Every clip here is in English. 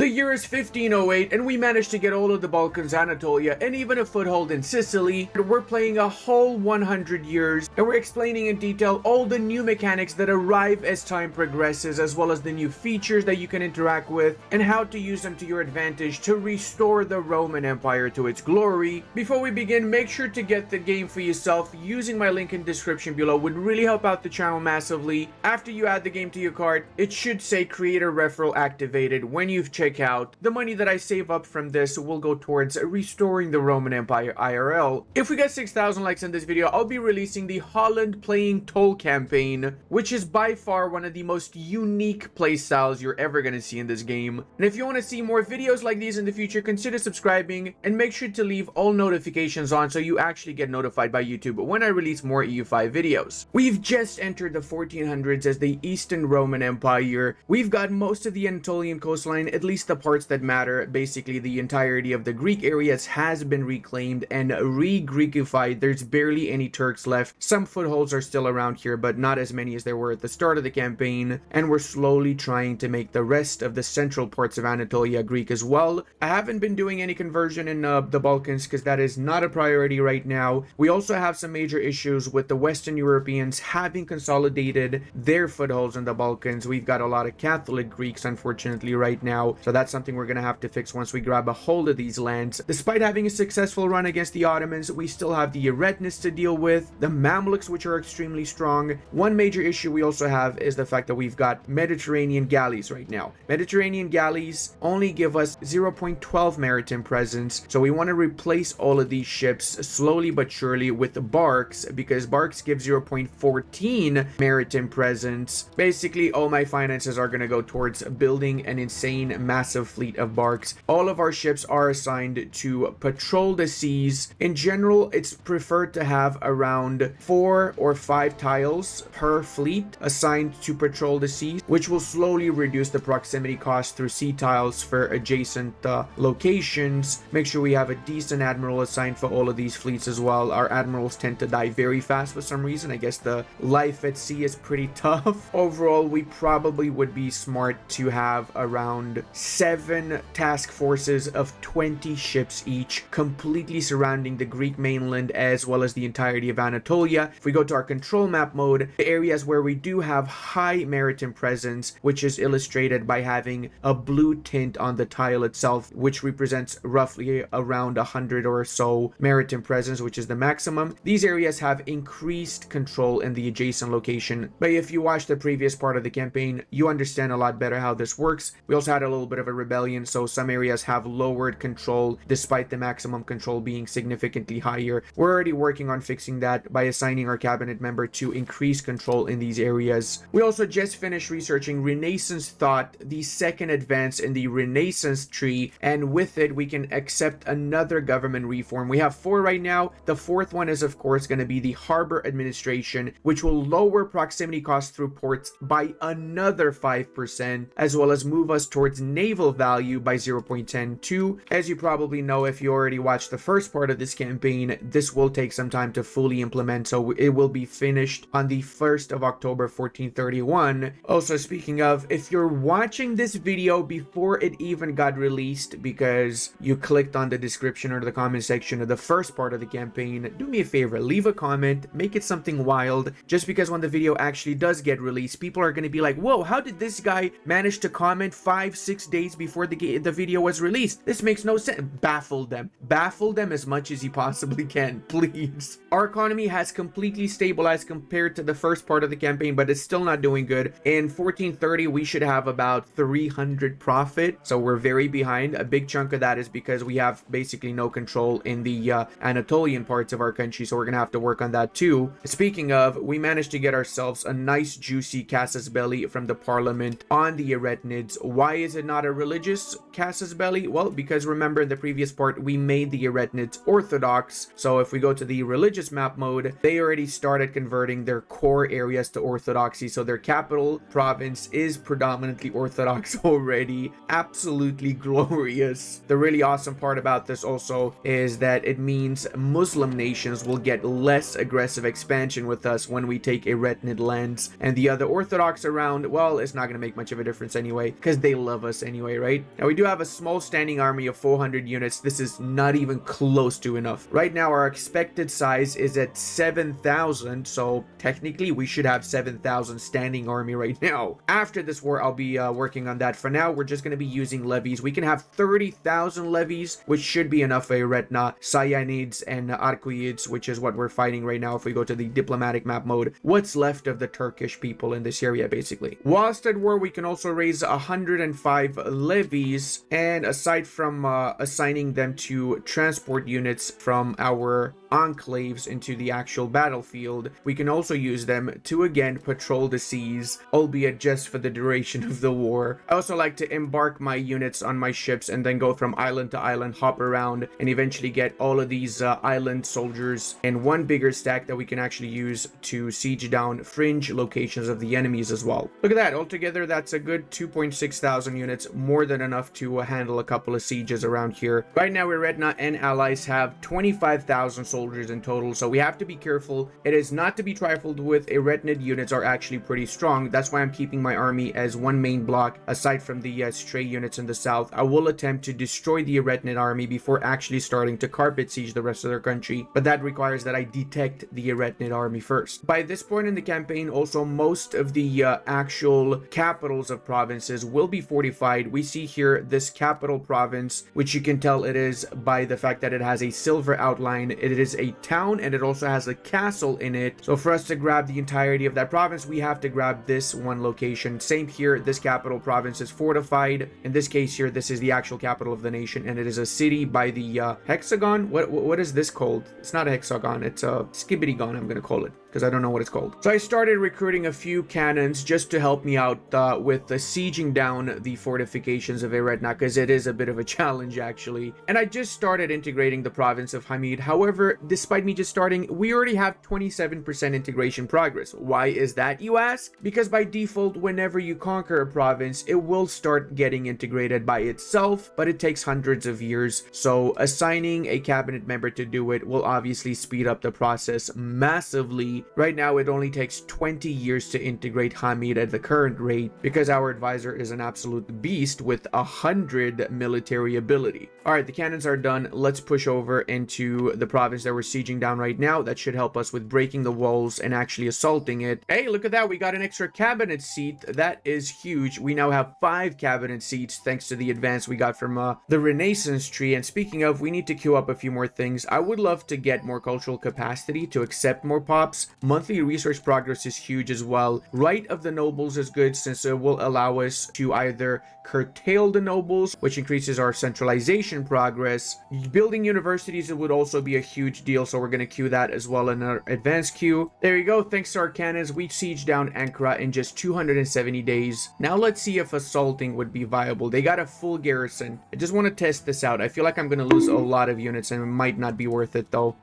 The year is 1508 and we managed to get all of the Balkans, Anatolia, and even a foothold in Sicily. And we're playing a whole 100 years and we're explaining in detail all the new mechanics that arrive as time progresses, as well as the new features that you can interact with and how to use them to your advantage to restore the Roman Empire to its glory. Before we begin, make sure to get the game for yourself. Using my link in the description below would really help out the channel massively. After you add the game to your cart, it should say creator referral activated when you've checked out. The money that I save up from this will go towards restoring the Roman Empire IRL. If we get 6,000 likes in this video, I'll be releasing the Holland playing toll campaign, which is by far one of the most unique playstyles you're ever going to see in this game. And if you want to see more videos like these in the future, consider subscribing and make sure to leave all notifications on so you actually get notified by YouTube when I release more EU5 videos. We've just entered the 1400s as the Eastern Roman Empire. We've got most of the Anatolian coastline, at least the parts that matter. Basically, the entirety of the Greek areas has been reclaimed and re-Greekified. There's barely any Turks left. Some footholds are still around here, but not as many as there were at the start of the campaign. And we're slowly trying to make the rest of the central parts of Anatolia Greek as well. I haven't been doing any conversion in the Balkans because that is not a priority right now. We also have some major issues with the Western Europeans having consolidated their footholds in the Balkans. We've got a lot of Catholic Greeks, unfortunately, right now. So that's something we're going to have to fix once we grab a hold of these lands. Despite having a successful run against the Ottomans, we still have the Aretnas to deal with, the Mamluks, which are extremely strong. One major issue we also have is the fact that we've got Mediterranean galleys right now. Mediterranean galleys only give us 0.12 maritime presence, so we want to replace all of these ships slowly but surely with barks, because barks give 0.14 maritime presence. Basically, all my finances are going to go towards building an insane massive fleet of barks. All of our ships are assigned to patrol the seas. In general, it's preferred to have around 4 or 5 tiles per fleet assigned to patrol the seas, which will slowly reduce the proximity cost through sea tiles for adjacent locations. Make sure we have a decent admiral assigned for all of these fleets as well. Our admirals tend to die very fast for some reason. I guess the life at sea is pretty tough. Overall, we probably would be smart to have around 7 task forces of 20 ships each, completely surrounding the Greek mainland as well as the entirety of Anatolia. If we go to our control map mode, the areas where we do have high maritime presence, which is illustrated by having a blue tint on the tile itself, which represents roughly around 100 or so maritime presence, which is the maximum. These areas have increased control in the adjacent location, but if you watch the previous part of the campaign, you understand a lot better how this works. We also had a little bit of a rebellion, so some areas have lowered control despite the maximum control being significantly higher. We're already working on fixing that by assigning our cabinet member to increase control in these areas. We also just finished researching Renaissance thought, the second advance in the Renaissance tree, and with it we can accept another government reform. We have 4 right now. The 4th one is of course going to be the harbor administration, which will lower proximity costs through ports by another 5%, as well as move us towards naval value by 0.102. As you probably know, if you already watched the first part of this campaign, this will take some time to fully implement, so it will be finished on the 1st of October 1431. Also, speaking of, if you're watching this video before it even got released because you clicked on the description or the comment section of the first part of the campaign, do me a favor, leave a comment, make it something wild, just because when the video actually does get released, people are going to be like, whoa, how did this guy manage to comment 5-6 days before the video was released? This makes no sense. Baffle them as much as you possibly can, please. Our economy has completely stabilized compared to the first part of the campaign, but it's still not doing good. In 1430 we should have about 300 profit, so we're very behind. A big chunk of that is because we have basically no control in the Anatolian parts of our country, so we're gonna have to work on that too. Speaking of, we managed to get ourselves a nice juicy casus belli from the parliament on the Aretnids. Why is it not a religious casus belli? Well, because remember in the previous part we made the Aretnids Orthodox, so if we go to the religious map mode, they already started converting their core areas to Orthodoxy, so their capital province is predominantly Orthodox already. Absolutely glorious. The really awesome part about this also is that it means Muslim nations will get less aggressive expansion with us when we take Aretnid lands, and the other Orthodox around, well, it's not going to make much of a difference anyway because they love us anyway. anyway, right? Now we do have a small standing army of 400 units. This is not even close to enough. Right now our expected size is at 7,000, so technically we should have 7,000 standing army right now. After this war, I'll be working on that. For now, we're just going to be using levies. We can have 30,000 levies, which should be enough for Aretna, Cyanids, and Arkoids, which is what we're fighting right now if we go to the diplomatic map mode. What's left of the Turkish people in this area, basically. Whilst at war, we can also raise 105 levies, and aside from assigning them to transport units from our enclaves into the actual battlefield, we can also use them to again patrol the seas, albeit just for the duration of the war. I also like to embark my units on my ships and then go from island to island, hop around, and eventually get all of these island soldiers in one bigger stack that we can actually use to siege down fringe locations of the enemies as well. Look at that. Altogether, that's a good 2.6 thousand units, more than enough to handle a couple of sieges around here. Right now, Aretna and allies have 25,000 soldiers in total, so we have to be careful. It is not to be trifled with. Aretnid units are actually pretty strong. That's why I'm keeping my army as one main block. Aside from the stray units in the south, I will attempt to destroy the Aretnid army before actually starting to carpet siege the rest of their country, but that requires that I detect the Aretnid army first. By this point in the campaign, also most of the actual capitals of provinces will be fortified. We see here this capital province, which you can tell it is by the fact that it has a silver outline. It is a town and it also has a castle in it. So for us to grab the entirety of that province, we have to grab this one location. Same here, this capital province is fortified. In this case here, this is the actual capital of the nation, and it is a city by the hexagon. What is this called? It's not a hexagon, it's a skibbitygon, I'm gonna call it, because I don't know what it's called. So I started recruiting a few cannons just to help me out with the sieging down the fortifications of Aretna, because it is a bit of a challenge actually. And I just started integrating the province of Hamid. However, despite me just starting, we already have 27% integration progress. Why is that, you ask? Because by default, whenever you conquer a province, it will start getting integrated by itself, but it takes hundreds of years. So assigning a cabinet member to do it will obviously speed up the process massively. Right now, it only takes 20 years to integrate Hamid at the current rate because our advisor is an absolute beast with 100 military ability. All right, the cannons are done. Let's push over into the province that we're sieging down right now. That should help us with breaking the walls and actually assaulting it. Hey, look at that. We got an extra cabinet seat. That is huge. We now have 5 cabinet seats thanks to the advance we got from the Renaissance tree. And speaking of, we need to queue up a few more things. I would love to get more cultural capacity to accept more pops. Monthly resource progress is huge as well. Right of the nobles is good since it will allow us to either curtail the nobles, which increases our centralization progress. Building universities, it would also be a huge deal, so we're going to queue that as well in our advanced queue. There you go. Thanks to our cannons, we siege down Ankara in just 270 days. Now let's see if assaulting would be viable. They got a full garrison. I just want to test this out. I feel like I'm going to lose a lot of units and it might not be worth it though.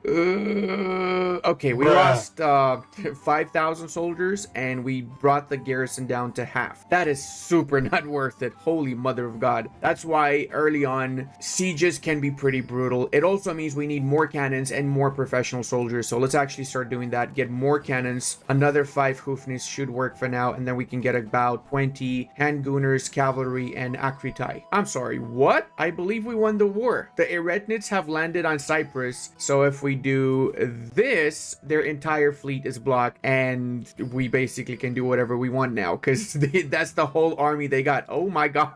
Okay, we lost 5,000 soldiers and we brought the garrison down to half. That is super not worth it. Holy mother of God. That's why early on sieges can be pretty brutal. It also means we need more cannons and more professional soldiers. So let's actually start doing that. Get more cannons. Another 5 hoofnys should work for now, and then we can get about 20 handgunners, cavalry, and akriti. I'm sorry, what? I believe we won the war. The Eretnids have landed on Cyprus. So if we do this, their entire fleet is blocked and we basically can do whatever we want now because that's the whole army they got. Oh my God.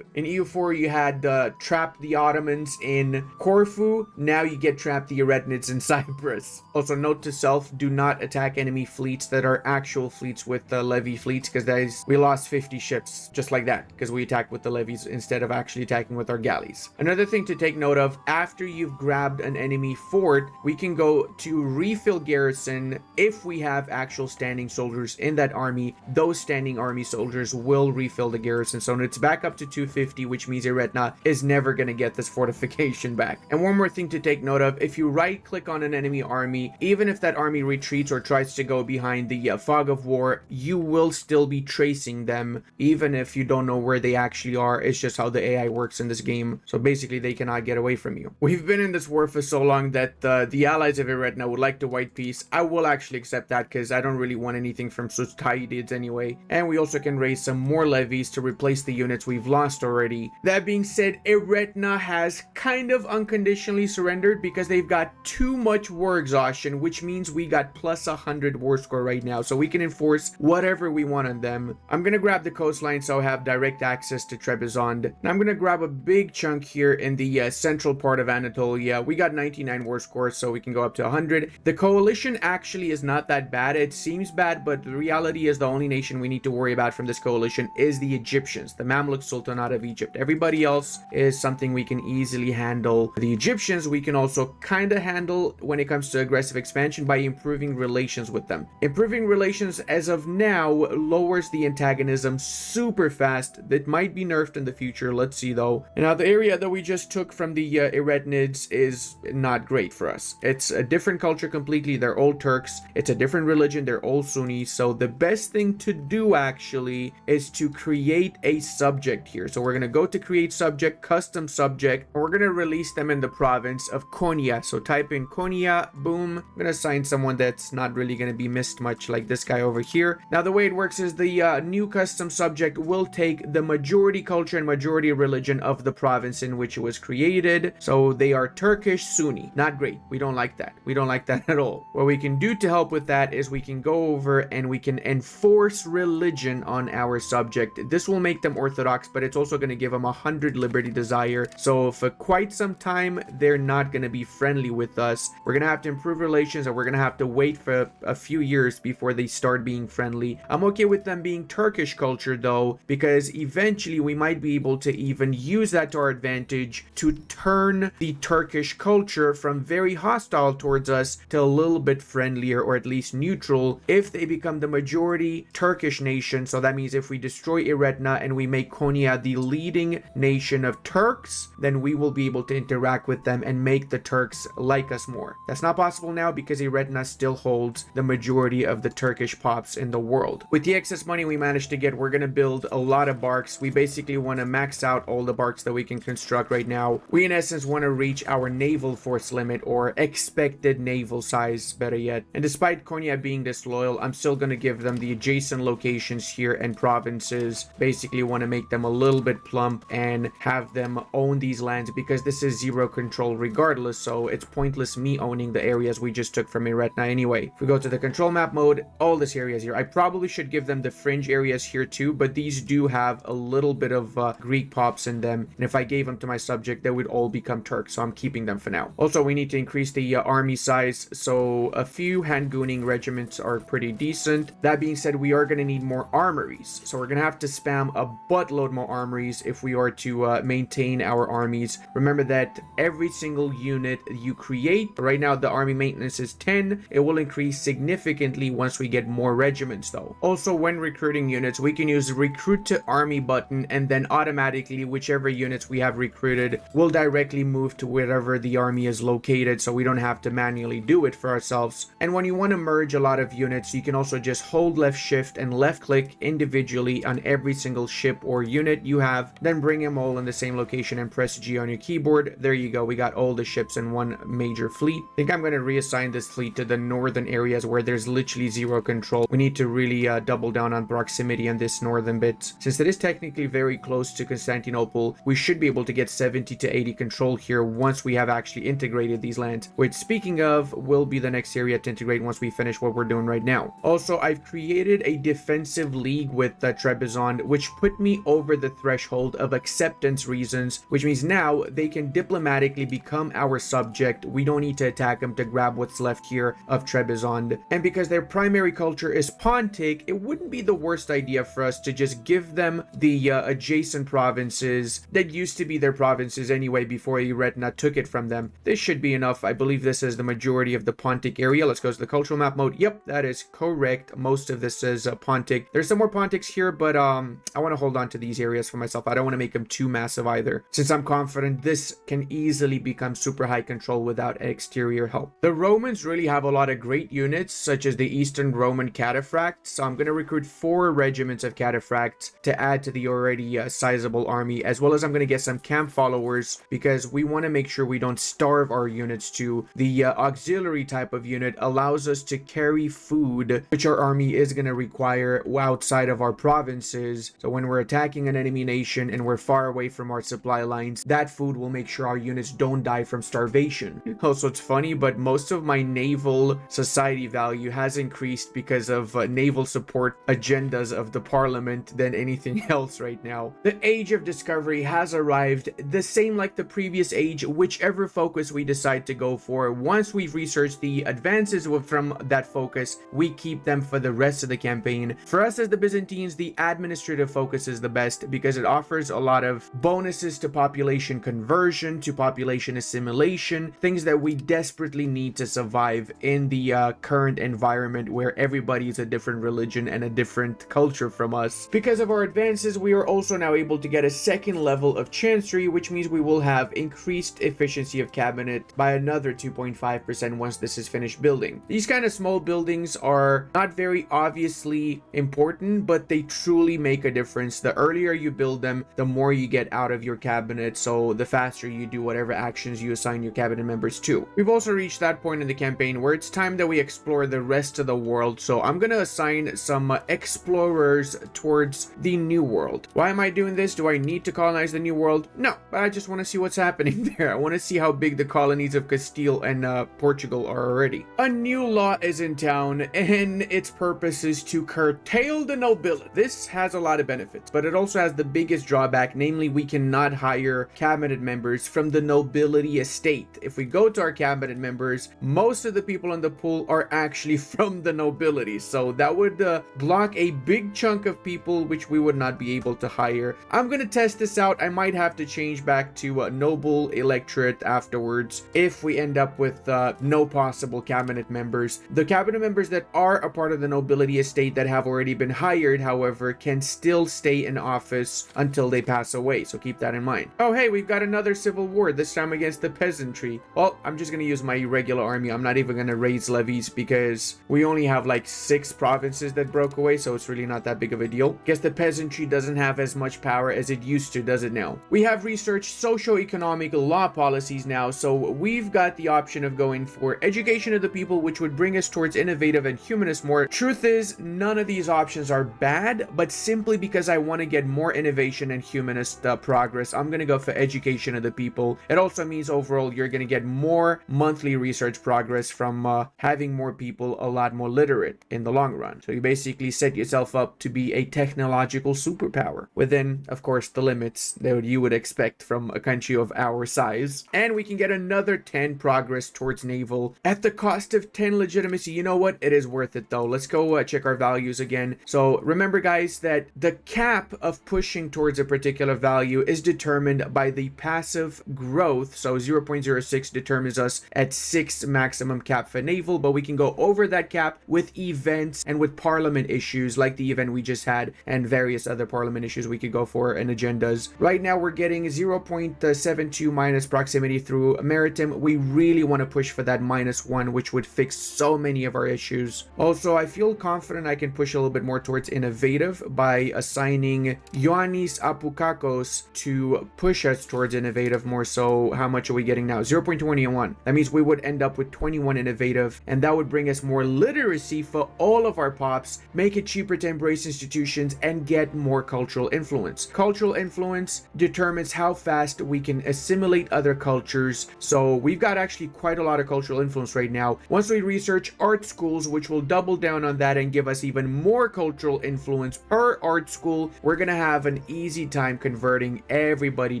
In EU4, you had trapped the Ottomans in Corfu. Now you get trapped the Eretnids in Cyprus. Also, note to self, do not attack enemy fleets that are actual fleets with the Levy fleets because we lost 50 ships just like that because we attacked with the Levies instead of actually attacking with our galleys. Another thing to take note of, after you've grabbed an enemy fort, we can go to refill garrison. If we have actual standing soldiers in that army, those standing army soldiers will refill the garrison. So it's back up to 250, which means Aretna is never going to get this fortification back. And one more thing to take note of, if you right click on an enemy army, even if that army retreats or tries to go behind the fog of war, you will still be tracing them even if you don't know where they actually are. It's just how the AI works in this game. So basically they cannot get away from you. We've been in this war for so long that the allies of Aretna would like to white peace. I will actually accept that because I don't really want anything from Sultanids anyway. And we also can raise some more levies to replace the units we've lost already. That being said, Aretna has kind of unconditionally surrendered because they've got too much war exhaustion, which means we got plus 100 war score right now, so we can enforce whatever we want on them. I'm gonna grab the coastline so I have direct access to Trebizond, and I'm gonna grab a big chunk here in the central part of Anatolia. We got 99 war score, so we can go up to 100. The coalition actually is not that bad. It seems bad, but the reality is the only nation we need to worry about from this coalition is the Egyptians, the Mamluk Sultanate of Egypt. Everybody else is something we can easily handle. The Egyptians we can also kind of handle when it comes to aggressive expansion by improving relations with them. Improving relations as of now lowers the antagonism super fast. That might be nerfed in the future. Let's see though. And now the area that we just took from the Aretnids is not great for us. It's a different culture completely. They're all Turks. It's a different religion. They're all Sunni. So the best thing to do actually is to create a subject here. So we're going to go to create subject, custom subject, and we're going to release them in the province of Konya. So type in Konya, boom. I'm going to assign someone that's not really going to be missed much, like this guy over here. Now the way it works is the new custom subject will take the majority culture and majority religion of the province in which it was created. So they are Turkish Sunni. Not great. We don't like that. We don't like that at all. What we can do to help with that is we can go over and we can enforce religion on our subject. This will make them Orthodox, but it's also going to give them 100 liberty desire. So for quite some time, they're not going to be friendly with us. We're going to have to improve relations, and we're going to have to wait for a few years before they start being friendly. I'm okay with them being Turkish culture though, because eventually we might be able to even use that to our advantage to turn the Turkish culture from very hostile towards us to a little bit friendlier, or at least neutral, if they become the majority Turkish nation. So that means if we destroy Aretna and we make Konya the leading nation of Turks, then we will be able to interact with them and make the Turks like us more. That's not possible now because Aretna still holds the majority of the Turkish pops in the world. With the excess money we managed to get, we're going to build a lot of barks. We basically want to max out all the barks that we can construct right now. We in essence want to reach our naval force limit, or expected naval size, better yet. And despite Konya being disloyal, I'm still going to give them the adjacent locations here and provinces. Basically want to make them a little bit plump and have them own these lands, because this is zero control regardless, so it's pointless me owning the areas we just took from Aretna anyway. If we go to the control map mode, all this area is here. I probably should give them the fringe areas here too, but these do have a little bit of Greek pops in them, and if I gave them to my subject, they would all become Turks, so I'm keeping them for now. Also, we need to increase the army size, so a few hand-gooning regiments are pretty decent. That being said, we are going to need more armories, so we're going to have to spam a buttload more armories if we are to maintain our armies. Remember that every single unit you create, right now the army maintenance is 10, it will increase significantly once we get more regiments though. Also, when recruiting units, we can use the recruit to army button, and then automatically whichever units we have recruited will directly move to wherever the army is located, so we don't have to manually do it for ourselves. And when you want to merge a lot of units, you can also just hold left shift and left click individually on every single ship or unit you have, then bring them all in the same location and press G on your keyboard. There you go, we got all the ships in one major fleet. I think I'm going to reassign this fleet to the northern areas where there's literally zero control. We need to really double down on proximity on this northern bit. Since it is technically very close to Constantinople, we should be able to get 70 to 80 control here once we have actually integrated these lands, which, speaking of, will be the next area to integrate once we finish what we're doing right now. Also, I've created a defensive league with Trebizond, which put me over the threshold of acceptance reasons, which means now they can diplomatically become our subject. We don't need to attack them to grab what's left here of Trebizond. And because their primary culture is Pontic, it wouldn't be the worst idea for us to just give them the adjacent provinces that used to be their provinces anyway before Aretna took it from them. This should be enough. I believe this is the majority of the Pontic area. Let's go to the cultural map mode. Yep, that is correct. Most of this is Pontic. There's some more Pontics here, but I want to hold on to these areas for myself. I don't want to make them too massive either, since I'm confident this can easily become super high control without exterior help. The Romans really have a lot of great units, such as the Eastern Roman Cataphracts, so I'm going to recruit 4 regiments of Cataphracts to add to the already sizable army, as well as I'm going to get some camp followers, because we want to make sure we don't starve our units too. The auxiliary type of unit allows us to carry food, which our army is going to require outside of our provinces, so when we're attacking attacking an enemy nation and we're far away from our supply lines, that food will make sure our units don't die from starvation. Also, it's funny, but most of my naval society value has increased because of naval support agendas of the parliament than anything else right now. The age of discovery has arrived, the same like the previous age, whichever focus we decide to go for. Once we've researched the advances from that focus, we keep them for the rest of the campaign. For us as the Byzantines, the administrative focus is the best because it offers a lot of bonuses to population conversion, to population assimilation, things that we desperately need to survive in the current environment where everybody is a different religion and a different culture from us. Because of our advances, we are also now able to get a second level of Chancery, which means we will have increased efficiency of cabinet by another 2.5% once this is finished building. These kind of small buildings are not very obviously important, but they truly make a difference. The earlier you build them, the more you get out of your cabinet, so the faster you do whatever actions you assign your cabinet members to. We've also reached that point in the campaign where it's time that we explore the rest of the world, so I'm gonna assign some explorers towards the New World. Why am I doing this? Do I need to colonize the New World? No, but I just want to see what's happening there. I want to see how big the colonies of Castile and Portugal are already. A new law is in town, and its purpose is to curtail the nobility. This has a lot of benefits, but it also has the biggest drawback, namely we cannot hire cabinet members from the nobility estate. If we go to our cabinet members, most of the people in the pool are actually from the nobility, so that would block a big chunk of people which we would not be able to hire. I'm gonna test this out. I might have to change back to noble electorate afterwards if we end up with no possible cabinet members. The cabinet members that are a part of the nobility estate that have already been hired, however, can still stay in office until they pass away, so keep that in mind. Oh hey, we've got another civil war, this time against the peasantry. Well, I'm just gonna use my regular army. I'm not even gonna raise levies because we only have like 6 provinces that broke away, so it's really not that big of a deal. Guess the peasantry doesn't have as much power as it used to, does it now? We have researched socio-economic law policies now, so we've got the option of going for education of the people, which would bring us towards innovative and humanist more. Truth is, none of these options are bad, but simply because I want to get more innovation and humanist progress, I'm going to go for education of the people. It also means overall you're going to get more monthly research progress from having more people a lot more literate in the long run. So you basically set yourself up to be a technological superpower within, of course, the limits that you would expect from a country of our size. And we can get another 10 progress towards naval at the cost of 10 legitimacy. You know what? It is worth it though. Let's go check our values again. So remember guys that the cap of pushing towards a particular value is determined by the passive growth. So 0.06 determines us at 6 maximum cap for naval, but we can go over that cap with events and with parliament issues like the event we just had and various other parliament issues we could go for and agendas. Right now we're getting 0.72 minus proximity through Maritime. We really want to push for that -1, which would fix so many of our issues. Also, I feel confident I can push a little bit more towards innovative by assigning Ioannis Apoukakos to push us towards innovative more. So how much are we getting now? 0.21. That means we would end up with 21 innovative, and that would bring us more literacy for all of our pops, make it cheaper to embrace institutions, and get more cultural influence. Cultural influence determines how fast we can assimilate other cultures, so we've got actually quite a lot of cultural influence right now. Once we research art schools, which will double down on that and give us even more cultural influence per art school, we're gonna have an easy time converting everybody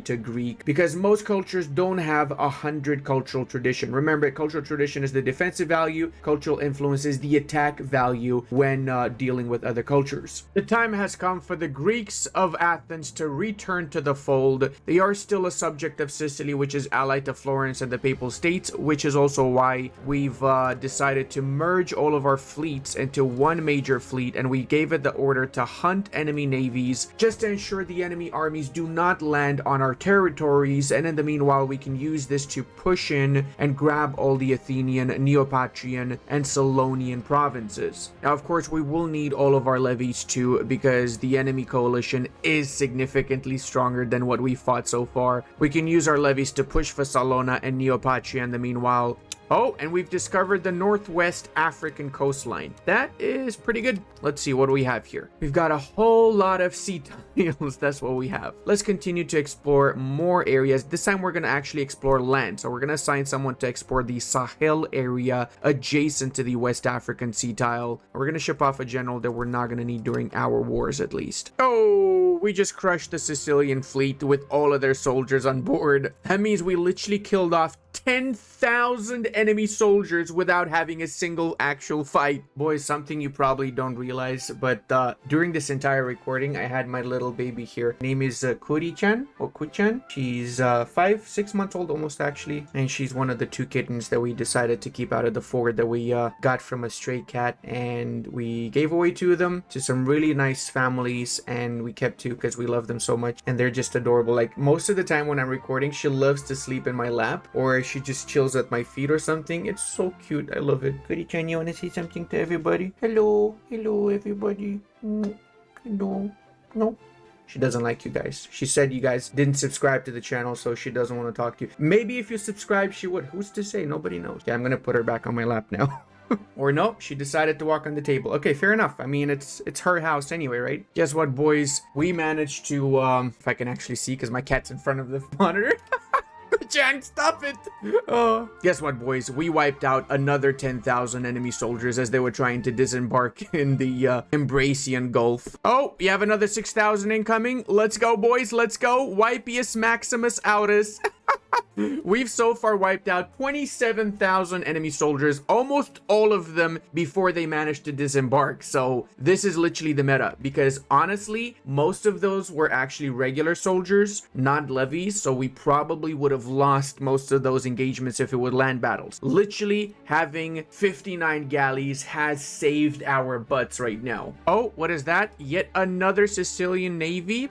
to Greek because most cultures don't have 100 cultural tradition. Remember, cultural tradition is the defensive value, cultural influence is the attack value when dealing with other cultures. The time has come for the Greeks of Athens to return to the fold. They are still a subject of Sicily, which is allied to Florence and the Papal States, which is also why we've decided to merge all of our fleets into one major fleet, and we gave it the order to hunt enemy navies just to ensure the enemy armies do not land on our territories, and in the meanwhile we can use this to push in and grab all the Athenian, Neopatrian, and Solonian provinces. Now of course we will need all of our levies too, because the enemy coalition is significantly stronger than what we fought so far. We can use our levies to push for Salona and Neopatria in the meanwhile. Oh, and we've discovered the Northwest African coastline. That is pretty good. Let's see, what do we have here? We've got a whole lot of sea tiles. That's what we have. Let's continue to explore more areas. This time we're going to actually explore land. So we're going to assign someone to explore the Sahel area adjacent to the West African sea tile. We're going to ship off a general that we're not going to need during our wars, at least. Oh, we just crushed the Sicilian fleet with all of their soldiers on board. That means we literally killed off 10,000 enemy soldiers without having a single actual fight. Boys, something you probably don't realize, but during this entire recording, I had my little baby here. Her name is Kuri-chan or Kuchan. She's 6 months old almost, actually, and she's one of the 2 kittens that we decided to keep out of the fort that we got from a stray cat, and we gave away 2 of them to some really nice families, and we kept 2 because we love them so much, and they're just adorable. Like, most of the time when I'm recording, she loves to sleep in my lap, or she just chills at my feet or something. It's so cute. I love it. Kuri-chan, you want to say something to everybody? Hello. Hello, everybody. No. No. She doesn't like you guys. She said you guys didn't subscribe to the channel, so she doesn't want to talk to you. Maybe if you subscribe, she would. Who's to say? Nobody knows. Yeah, I'm going to put her back on my lap now. Or no, she decided to walk on the table. Okay, fair enough. I mean, it's her house anyway, right? Guess what, boys? We managed to, if I can actually see, because my cat's in front of the monitor. Jan, stop it! Guess what, boys? We wiped out another 10,000 enemy soldiers as they were trying to disembark in the Ambracian Gulf. Oh, you have another 6,000 incoming? Let's go, boys. Let's go. Wipius Maximus Autus. We've so far wiped out 27,000 enemy soldiers, almost all of them before they managed to disembark. So this is literally the meta, because honestly, most of those were actually regular soldiers, not levies. So we probably would have lost most of those engagements if it were land battles. Literally having 59 galleys has saved our butts right now. Oh, what is that? Yet another Sicilian navy?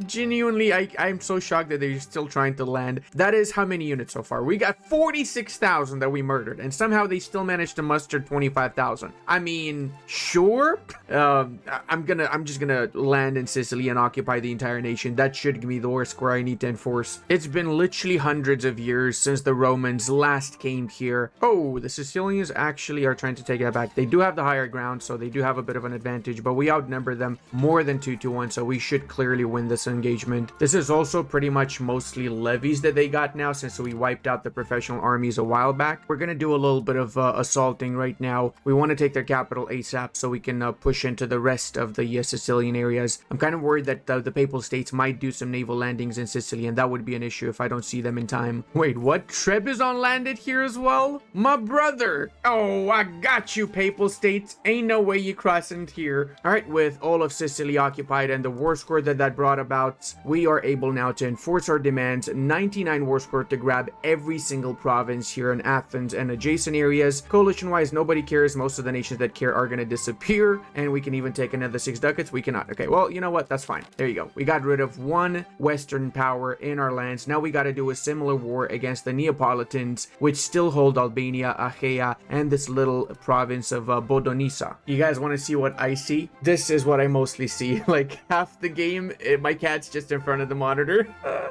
Genuinely, I'm so shocked that they're still trying to land. That is how many units so far? We got 46,000 that we murdered, and somehow they still managed to muster 25,000. I mean, sure. I'm just gonna land in Sicily and occupy the entire nation. That should give me the war score I need to enforce. It's been literally hundreds of years since the Romans last came here. Oh, the Sicilians actually are trying to take that back. They do have the higher ground, so they do have a bit of an advantage, but we outnumber them more than 2-1, so we should clearly win this engagement. This is also pretty much mostly levies that they got now, since we wiped out the professional armies a while back. We're gonna do a little bit of assaulting right now. We want to take their capital ASAP so we can push into the rest of the Sicilian areas. I'm kind of worried that the Papal States might do some naval landings in Sicily, and that would be an issue if I don't see them in time. Wait, what? Trebizond landed here as well? My brother! Oh, I got you, Papal States. Ain't no way you crossing here. All right, with all of Sicily occupied and the war score that brought about, we are able now to enforce our demands. 99 war score to grab every single province here in Athens and adjacent areas. Coalition wise, nobody cares. Most of the nations that care are going to disappear, and we can even take another 6 ducats. We cannot. Okay, well, you know what? That's fine. There you go. We got rid of one Western power in our lands. Now we got to do a similar war against the Neapolitans, which still hold Albania, Achaea, and this little province of Bodonisa. You guys want to see what I see? This is what I mostly see. Like half the game, my cat's just in front of the monitor.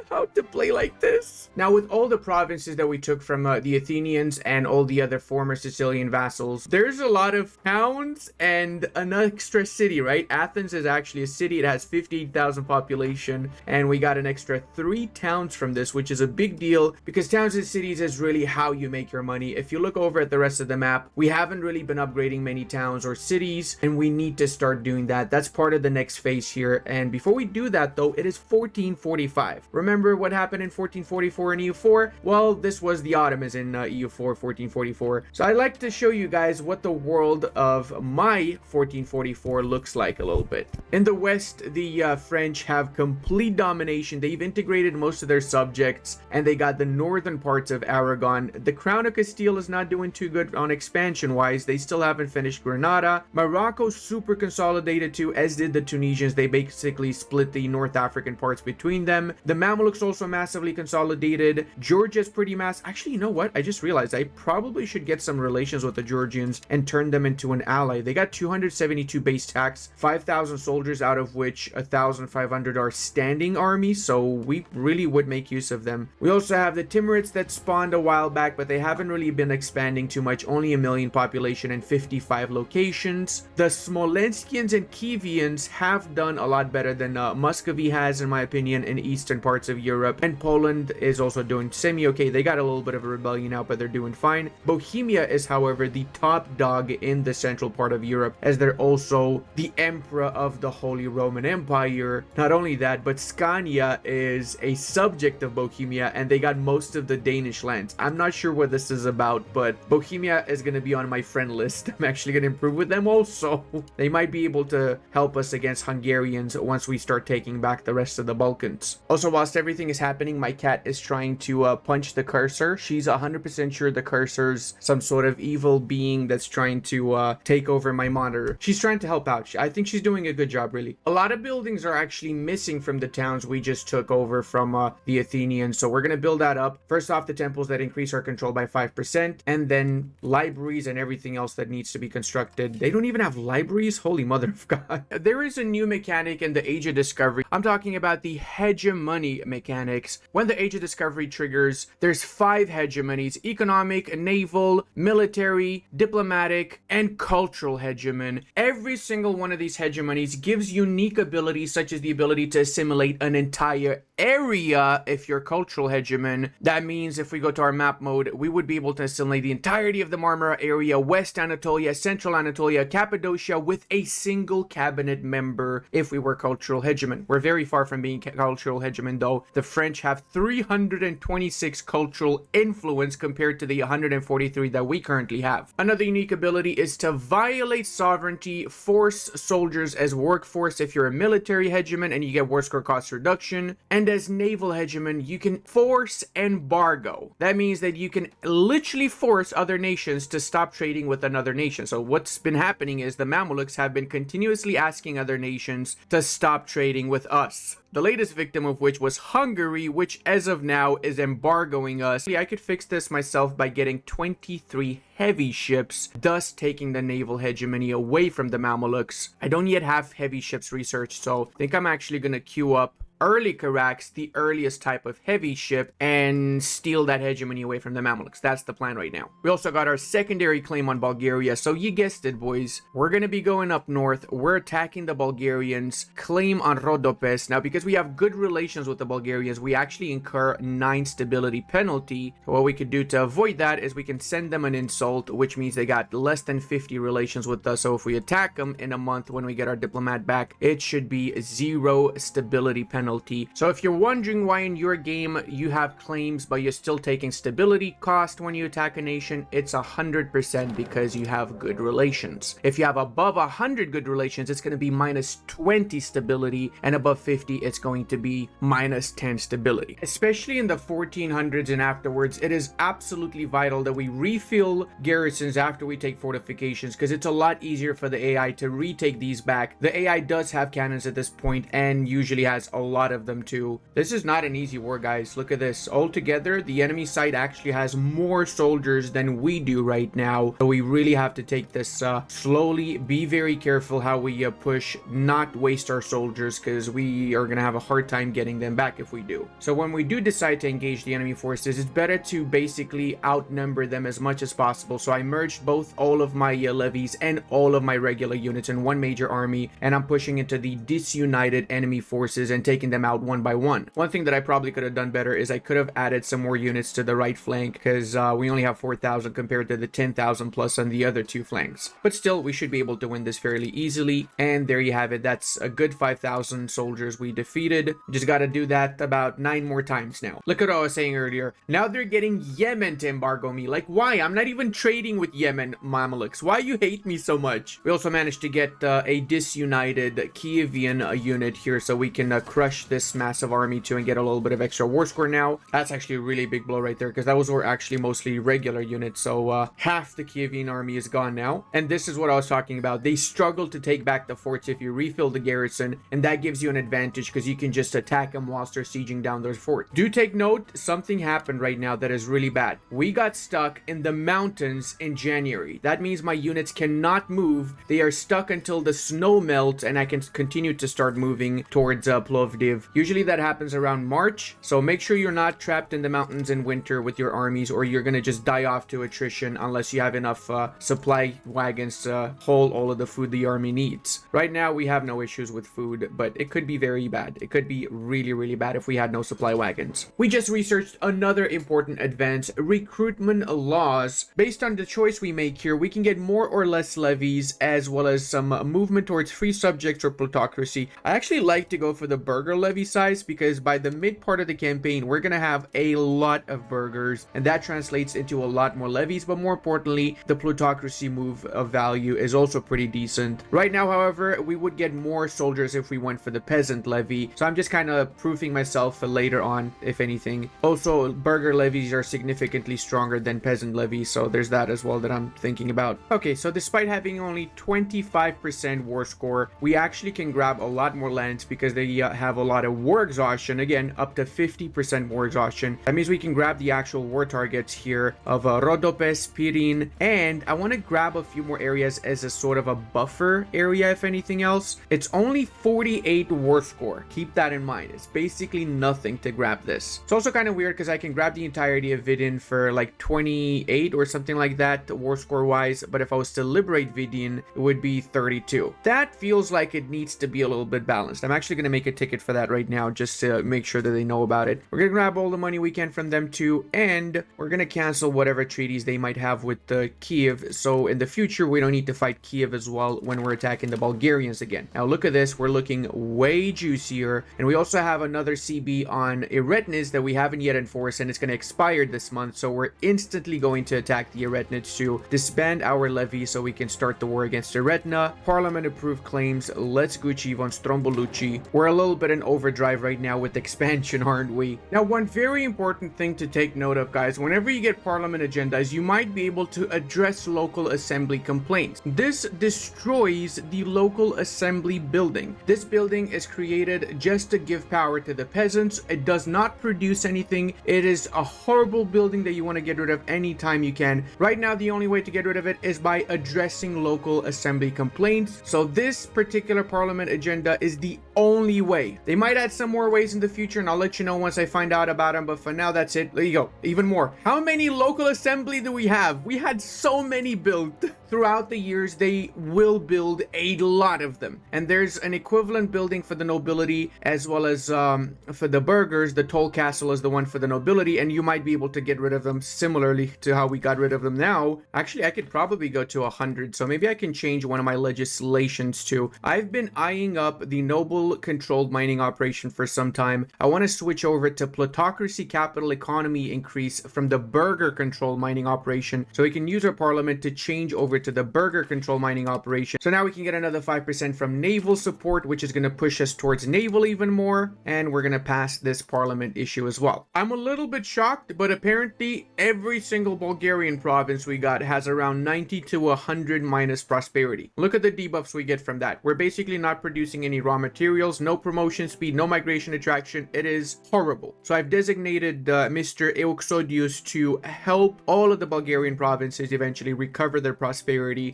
How to play like this? Now, with all the provinces that we took from the Athenians and all the other former Sicilian vassals, there's a lot of towns and an extra city, right? Athens is actually a city. It has 58,000 population, and we got an extra 3 towns from this, which is a big deal because towns and cities is really how you make your money. If you look over at the rest of the map, we haven't really been upgrading many towns or cities, and we need to start doing that. That's part of the next phase here. And before we do that, though, it is 1445. Remember what happened in 1444 in EU4? Well, this was the Ottomans in EU4, 1444. So I'd like to show you guys what the world of my 1444 looks like a little bit. In the west, the French have complete domination. They've integrated most of their subjects, and they got the northern parts of Aragon. The Crown of Castile is not doing too good on expansion wise. They still haven't finished Granada. Morocco's super consolidated too, as did the Tunisians. They basically split the North African parts between them. The Mamluks also massively consolidated. Georgia's pretty actually, you know what? I just realized I probably should get some relations with the Georgians and turn them into an ally. They got 272 base tax, 5,000 soldiers, out of which 1,500 are standing armies, so we really would make use of them. We also have the Timurids that spawned a while back, but they haven't really been expanding too much, only 1 million population and 55 locations. The Smolenskians and Kievians have done a lot better than Muscovy has, in my opinion, in eastern parts of Europe, and Poland is also doing semi-okay. They got a little bit of a rebellion out, but they're doing fine. Bohemia is, however, the top dog in the central part of Europe, as they're also the emperor of the Holy Roman Empire. Not only that, but Scania is a subject of Bohemia, and they got most of the Danish lands. I'm not sure what this is about, but Bohemia is going to be on my friend list. I'm actually going to improve with them also. They might be able to help us against Hungarians once we start taking back the rest of the Balkans. Also, whilst everything is happening, my cat is trying to punch the cursor. She's 100% sure the cursor's some sort of evil being that's trying to take over my monitor. She's trying to help out. I think she's doing a good job, really. A lot of buildings are actually missing from the towns we just took over from the Athenians, so we're going to build that up. First off, the temples that increase our control by 5%, and then libraries and everything else that needs to be constructed. They don't even have libraries? Holy mother of God. There is a new mechanic in the Age of Discovery. I'm talking about the hegemony mechanics. When the Age of Discovery triggers, there's 5 hegemonies: economic, naval, military, diplomatic, and cultural hegemon. Every single one of these hegemonies gives unique abilities, such as the ability to assimilate an entire area. If you're cultural hegemon, that means if we go to our map mode, we would be able to assimilate the entirety of the Marmara area, West Anatolia, Central Anatolia, Cappadocia, with a single cabinet member if we were cultural hegemon. We're very far from being cultural hegemon, though. The French have 326 cultural influence compared to the 143 that we currently have. Another unique ability is to violate sovereignty, force soldiers as workforce if you're a military hegemon, and you get war score cost reduction. And as naval hegemon, you can force embargo. That means that you can literally force other nations to stop trading with another nation. So what's been happening is the Mamluks have been continuously asking other nations to stop trading with us. The latest victim of which was Hungary, which as of now is embargoing us. I could fix this myself by getting 23 heavy ships, thus taking the naval hegemony away from the Mamelukes. I don't yet have heavy ships researched, so I think I'm actually going to queue up early Carracks, the earliest type of heavy ship, and steal that hegemony away from the Mamluks. That's the plan right now. We also got our secondary claim on Bulgaria, so you guessed it, boys. We're gonna be going up north. We're attacking the Bulgarians. Claim on Rhodopes. Now, because we have good relations with the Bulgarians, we actually incur 9 stability penalty. So what we could do to avoid that is we can send them an insult, which means they got less than 50 relations with us. So if we attack them in a month when we get our diplomat back, it should be 0 stability penalty. So if you're wondering why in your game you have claims but you're still taking stability cost when you attack a nation, it's 100% because you have good relations. If you have above 100 good relations, it's going to be minus 20 stability, and above 50 it's going to be minus 10 stability. Especially in the 1400s and afterwards, it is absolutely vital that we refill garrisons after we take fortifications, because it's a lot easier for the AI to retake these back. The AI does have cannons at this point and usually has a lot of them too. This is not an easy war, guys. Look at this. Altogether, the enemy side actually has more soldiers than we do right now. So we really have to take this slowly. Be very careful how we push, not waste our soldiers, because we are going to have a hard time getting them back if we do. So when we do decide to engage the enemy forces, it's better to basically outnumber them as much as possible. So I merged both all of my levies and all of my regular units in one major army, and I'm pushing into the disunited enemy forces and taking them out one by one. One thing that I probably could have done better is I could have added some more units to the right flank, because we only have 4,000 compared to the 10,000 plus on the other 2 flanks. But still, we should be able to win this fairly easily. And there you have it. That's a good 5,000 soldiers we defeated. Just got to do that about 9 more times now. Look at what I was saying earlier. Now they're getting Yemen to embargo me. Like, why? I'm not even trading with Yemen, Mamelukes. Why you hate me so much? We also managed to get a disunited Kievian unit here, so we can crush rush this massive army to and get a little bit of extra war score now. That's actually a really big blow right there, because those were actually mostly regular units. So half the Kievan army is gone now. And this is what I was talking about. They struggle to take back the forts if you refill the garrison, and that gives you an advantage because you can just attack them whilst they're sieging down their fort. Do take note, something happened right now that is really bad. We got stuck in the mountains in January. That means my units cannot move. They are stuck until the snow melts and I can continue to start moving towards Plovdiv. Usually that happens around March, so make sure you're not trapped in the mountains in winter with your armies, or you're gonna just die off to attrition unless you have enough supply wagons to hold all of the food the army needs. Right now we have no issues with food, but it could be very bad. It could be really, really bad if we had no supply wagons. We just researched another important advance, recruitment laws. Based on the choice we make here, we can get more or less levies, as well as some movement towards free subjects or plutocracy. I actually like to go for the burgher levy size, because by the mid part of the campaign we're gonna have a lot of burghers, and that translates into a lot more levies. But more importantly, the plutocracy move of value is also pretty decent. Right now, however, we would get more soldiers if we went for the peasant levy, so I'm just kind of proofing myself for later on, if anything. Also, burgher levies are significantly stronger than peasant levies, so there's that as well that I'm thinking about. Okay, so despite having only 25% war score, we actually can grab a lot more lands because they have a lot of war exhaustion. Again, up to 50% war exhaustion. That means we can grab the actual war targets here of Rhodopes, Pirin, and I want to grab a few more areas as a sort of a buffer area, if anything else. It's only 48 war score. Keep that in mind. It's basically nothing to grab this. It's also kind of weird because I can grab the entirety of Vidin for like 28 or something like that war score wise, but if I was to liberate Vidin, it would be 32. That feels like it needs to be a little bit balanced. I'm actually going to make a ticket for that right now just to make sure that they know about it. We're going to grab all the money we can from them too, and we're going to cancel whatever treaties they might have with Kiev, so in the future we don't need to fight Kiev as well when we're attacking the Bulgarians again. Now look at this, we're looking way juicier, and we also have another CB on Aretnas that we haven't yet enforced, and it's going to expire this month, so we're instantly going to attack the Aretnids to disband our levy so we can start the war against Aretna. Parliament approved claims. Let's Gucci von Strombolucci. We're a little bit in overdrive right now with expansion, aren't we? Now, one very important thing to take note of, guys, whenever you get parliament agendas, you might be able to address local assembly complaints. This destroys the local assembly building. This building is created just to give power to the peasants. It does not produce anything. It is a horrible building that you want to get rid of anytime you can. Right now, the only way to get rid of it is by addressing local assembly complaints. So this particular parliament agenda is the only way. They might add some more ways in the future, and I'll let you know once I find out about them, but for now, that's it. There you go. Even more. How many local assembly do we have? We had so many built. Throughout the years, they will build a lot of them. And there's an equivalent building for the nobility, as well as for the burghers. The toll castle is the one for the nobility, and you might be able to get rid of them similarly to how we got rid of them now. Actually, I could probably go to 100, so maybe I can change one of my legislations too. I've been eyeing up the noble controlled mining operation for some time. I want to switch over to plutocracy capital economy increase from the burgher controlled mining operation, so we can use our parliament to change over to the burgher control mining operation. So now we can get another 5% from naval support, which is going to push us towards naval even more, and we're going to pass this parliament issue as well. I'm a little bit shocked, but apparently every single Bulgarian province we got has around 90 to 100 minus prosperity. Look at the debuffs we get from that. We're basically not producing any raw materials, no promotion speed, no migration attraction. It is horrible. So I've designated Mr. Euxodius to help all of the Bulgarian provinces eventually recover their prosperity.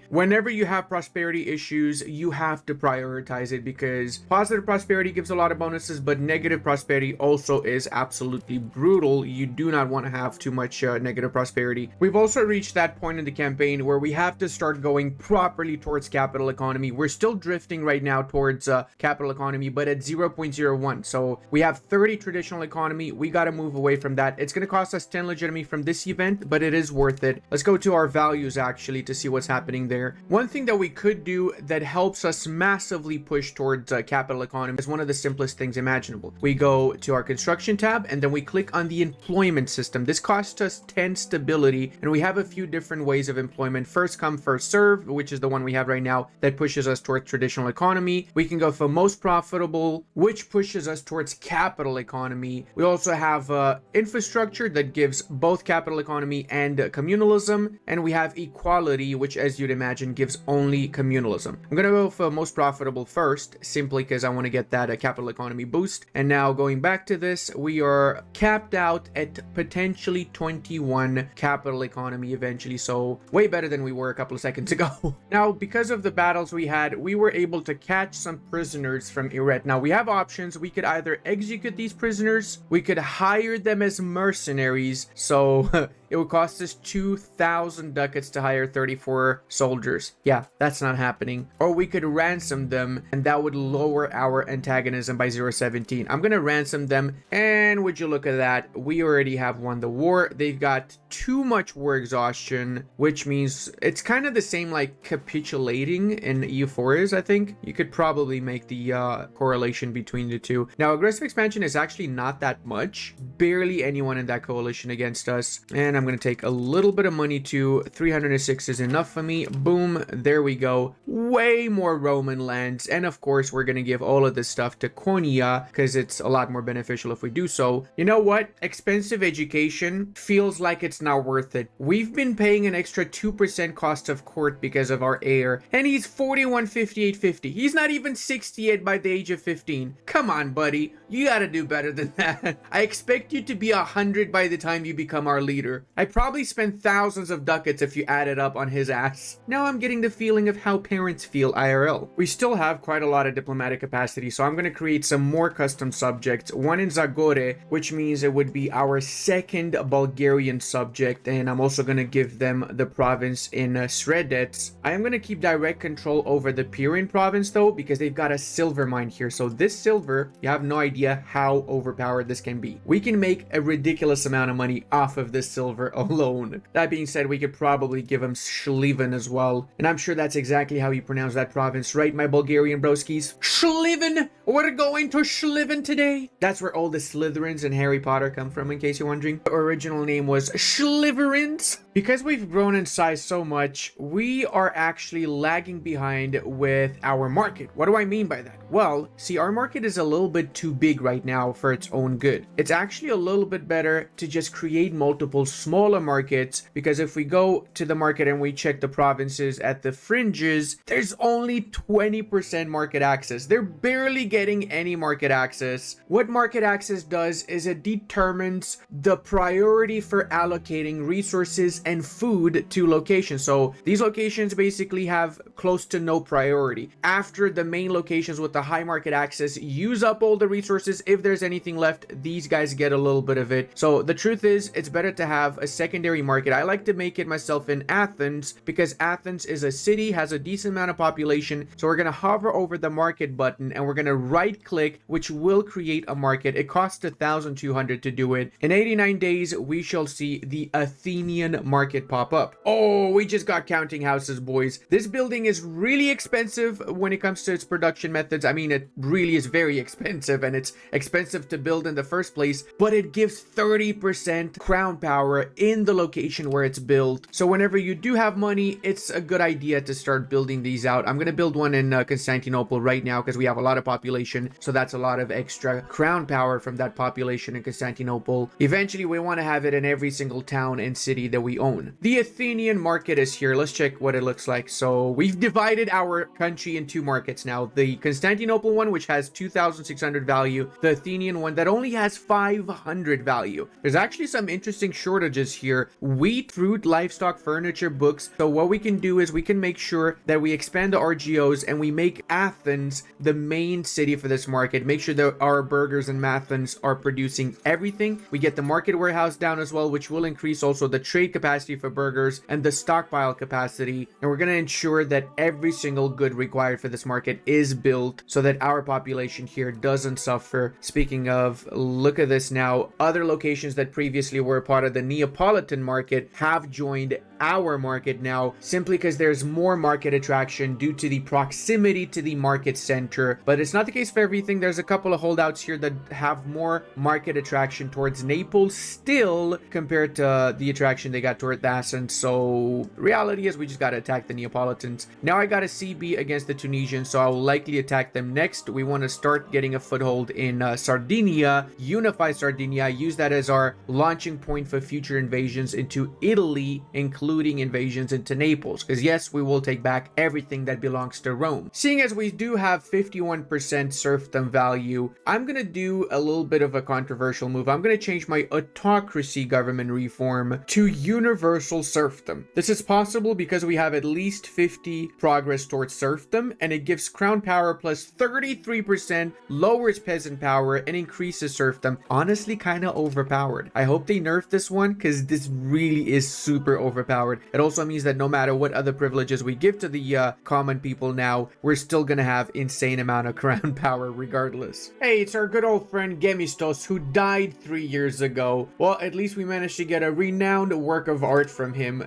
Whenever you have prosperity issues, you have to prioritize it, because positive prosperity gives a lot of bonuses, but negative prosperity also is absolutely brutal. You do not want to have too much negative prosperity. We've also reached that point in the campaign where we have to start going properly towards capital economy. We're still drifting right now towards capital economy, but at 0.01. So we have 30 traditional economy. We got to move away from that. It's going to cost us 10 legitimacy from this event, but it is worth it. Let's go to our values actually to see what's happening there. One thing that we could do that helps us massively push towards capital economy is one of the simplest things imaginable. We go to our construction tab, and then we click on the employment system. This costs us 10 stability, and we have a few different ways of employment. First come, first serve, which is the one we have right now that pushes us towards traditional economy. We can go for most profitable, profitable, which pushes us towards capital economy. We also have infrastructure that gives both capital economy and communalism, and we have equality, which, as you'd imagine, gives only communalism. I'm gonna go for most profitable first, simply because I want to get that capital economy boost. And now going back to this, we are capped out at potentially 21 capital economy eventually, so way better than we were a couple of seconds ago. Now, because of the battles we had, we were able to catch some prisoners from Aretna. Now, we have options. We could either execute these prisoners, we could hire them as mercenaries, so it would cost us 2,000 ducats to hire 34 soldiers. Yeah, that's not happening. Or we could ransom them, and that would lower our antagonism by 0.17. I'm gonna ransom them, and would you look at that, we already have won the war. They've got too much war exhaustion, which means it's kind of the same like capitulating in EU4 is, I think. You could probably make the correlation between the two. Now, aggressive expansion is actually not that much. Barely anyone in that coalition against us. And I'm going to take a little bit of money too. 306 is enough for me. Boom. There we go. Way more Roman lands. And of course, we're going to give all of this stuff to Konya because it's a lot more beneficial if we do so. You know what? Expensive education feels like it's not worth it. We've been paying an extra 2% cost of court because of our heir, and he's 41, 58, 50. He's not even 68 by the age of 15. Come on, buddy. You gotta do better than that. I expect you to be 100 by the time you become our leader. I probably spent thousands of ducats if you add it up on his ass. Now I'm getting the feeling of how parents feel IRL. We still have quite a lot of diplomatic capacity, so I'm gonna create some more custom subjects. One in Zagore, which means it would be our second Bulgarian subject, and I'm also gonna give them the province in Sredets. I am gonna keep direct control over the Pirin province though, because they've got a silver mine here. So this silver, you have no idea how overpowered this can be. We can make a ridiculous amount of money off of this silver alone. That being said, we could probably give them Shliven as well, and I'm sure that's exactly how you pronounce that province, right, my Bulgarian broskies? Shliven! We're going to Shliven today. That's where all the Slytherins and Harry Potter come from, in case you're wondering. The original name was Slytherins. Because we've grown in size so much, we are actually lagging behind with our market. What do I mean by that? Well, see, our market is a little bit too big right now for its own good. It's actually a little bit better to just create multiple smaller markets, because if we go to the market and we check the provinces at the fringes, there's only 20% market access. They're barely getting any market access. What market access does is it determines the priority for allocating resources and food to locations. So these locations basically have close to no priority. After the main locations with the high market access use up all the resources, if there's anything left, these guys get a little bit of it. So the truth is, it's better to have a secondary market. I like to make it myself in Athens, because Athens is a city, has a decent amount of population. So we're going to hover over the market button and we're going to right click, which will create a market. It costs 1,200 to do it. In 89 days, we shall see the Athenian market pop up. Oh, we just got counting houses, boys. This building is really expensive when it comes to its production methods. I mean, it really is very expensive, and it's expensive to build in the first place, but it gives 30% crown power in the location where it's built. So whenever you do have money, it's a good idea to start building these out. I'm going to build one in Constantinople right now because we have a lot of population, so that's a lot of extra crown power from that population in Constantinople. Eventually, we want to have it in every single town and city that we own. The Athenian market is here. Let's check what it looks like. So we've divided our country in two markets now. The Constantinople one, which has 2,600 value. The Athenian one that only has 500 value. There's actually some interesting shortages here. Wheat, fruit, livestock, furniture, books. So what we can do is we can make sure that we expand the RGOs and we make Athens the main city for this market. Make sure that our burghers in Athens are producing everything. We get the market warehouse down as well, which will increase also the trade capacity for burghers and the stockpile capacity. And we're going to ensure that every single good required for this market is built so that our population here doesn't suffer. Speaking of, look at this now. Other locations that previously were part of the Neapolitan market have joined our market now, simply because there's more market attraction due to the proximity to the market center. But it's not the case for everything. There's a couple of holdouts here that have more market attraction towards Naples still compared to the attraction they got toward Athens. So reality is we just gotta attack the Neapolitans. Now I got a CB against the Tunisians, so I will likely attack them next. We want to start getting a foothold in Sardinia, unify Sardinia, use that as our launching point for future invasions into Italy, including invasions into Naples, because yes, we will take back everything that belongs to Rome. Seeing as we do have 51% serfdom value, I'm gonna do a little bit of a controversial move. I'm gonna change my autocracy government reform to universal serfdom. This is possible because we have at least 50 progress towards serfdom, and it gives crown power plus 33%, lowers peasant power, and increases serfdom. Honestly, kind of overpowered. I hope they nerf this one, because this really is super overpowered. It also means that no matter what other privileges we give to the common people now, we're still gonna have insane amount of crown power regardless. Hey, it's our good old friend Gemistos, who died 3 years ago. Well, at least we managed to get a renowned work of art from him.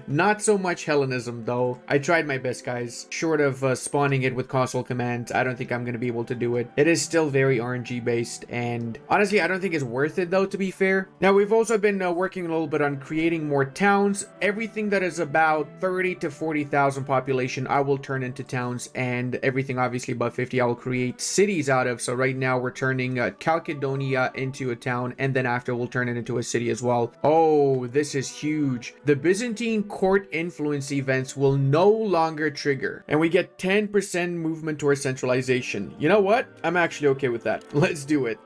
Not so much Hellenism though. I tried my best, guys. Short of spawning it with console commands, I don't think I'm gonna be able to do it. It is still very RNG based, and honestly I don't think it's worth it though, to be fair. Now we've also been working a little bit on creating more towns. Everything that is about 30 to 40,000 population I will turn into towns, and everything obviously above 50 I will create cities out of. So right now we're turning Chalcedonia into a town, and then after we'll turn it into a city as well. Oh, this is huge. The Byzantine court influence events will no longer trigger, and we get 10% movement towards centralization. You know what? I'm actually okay with that. Let's do it.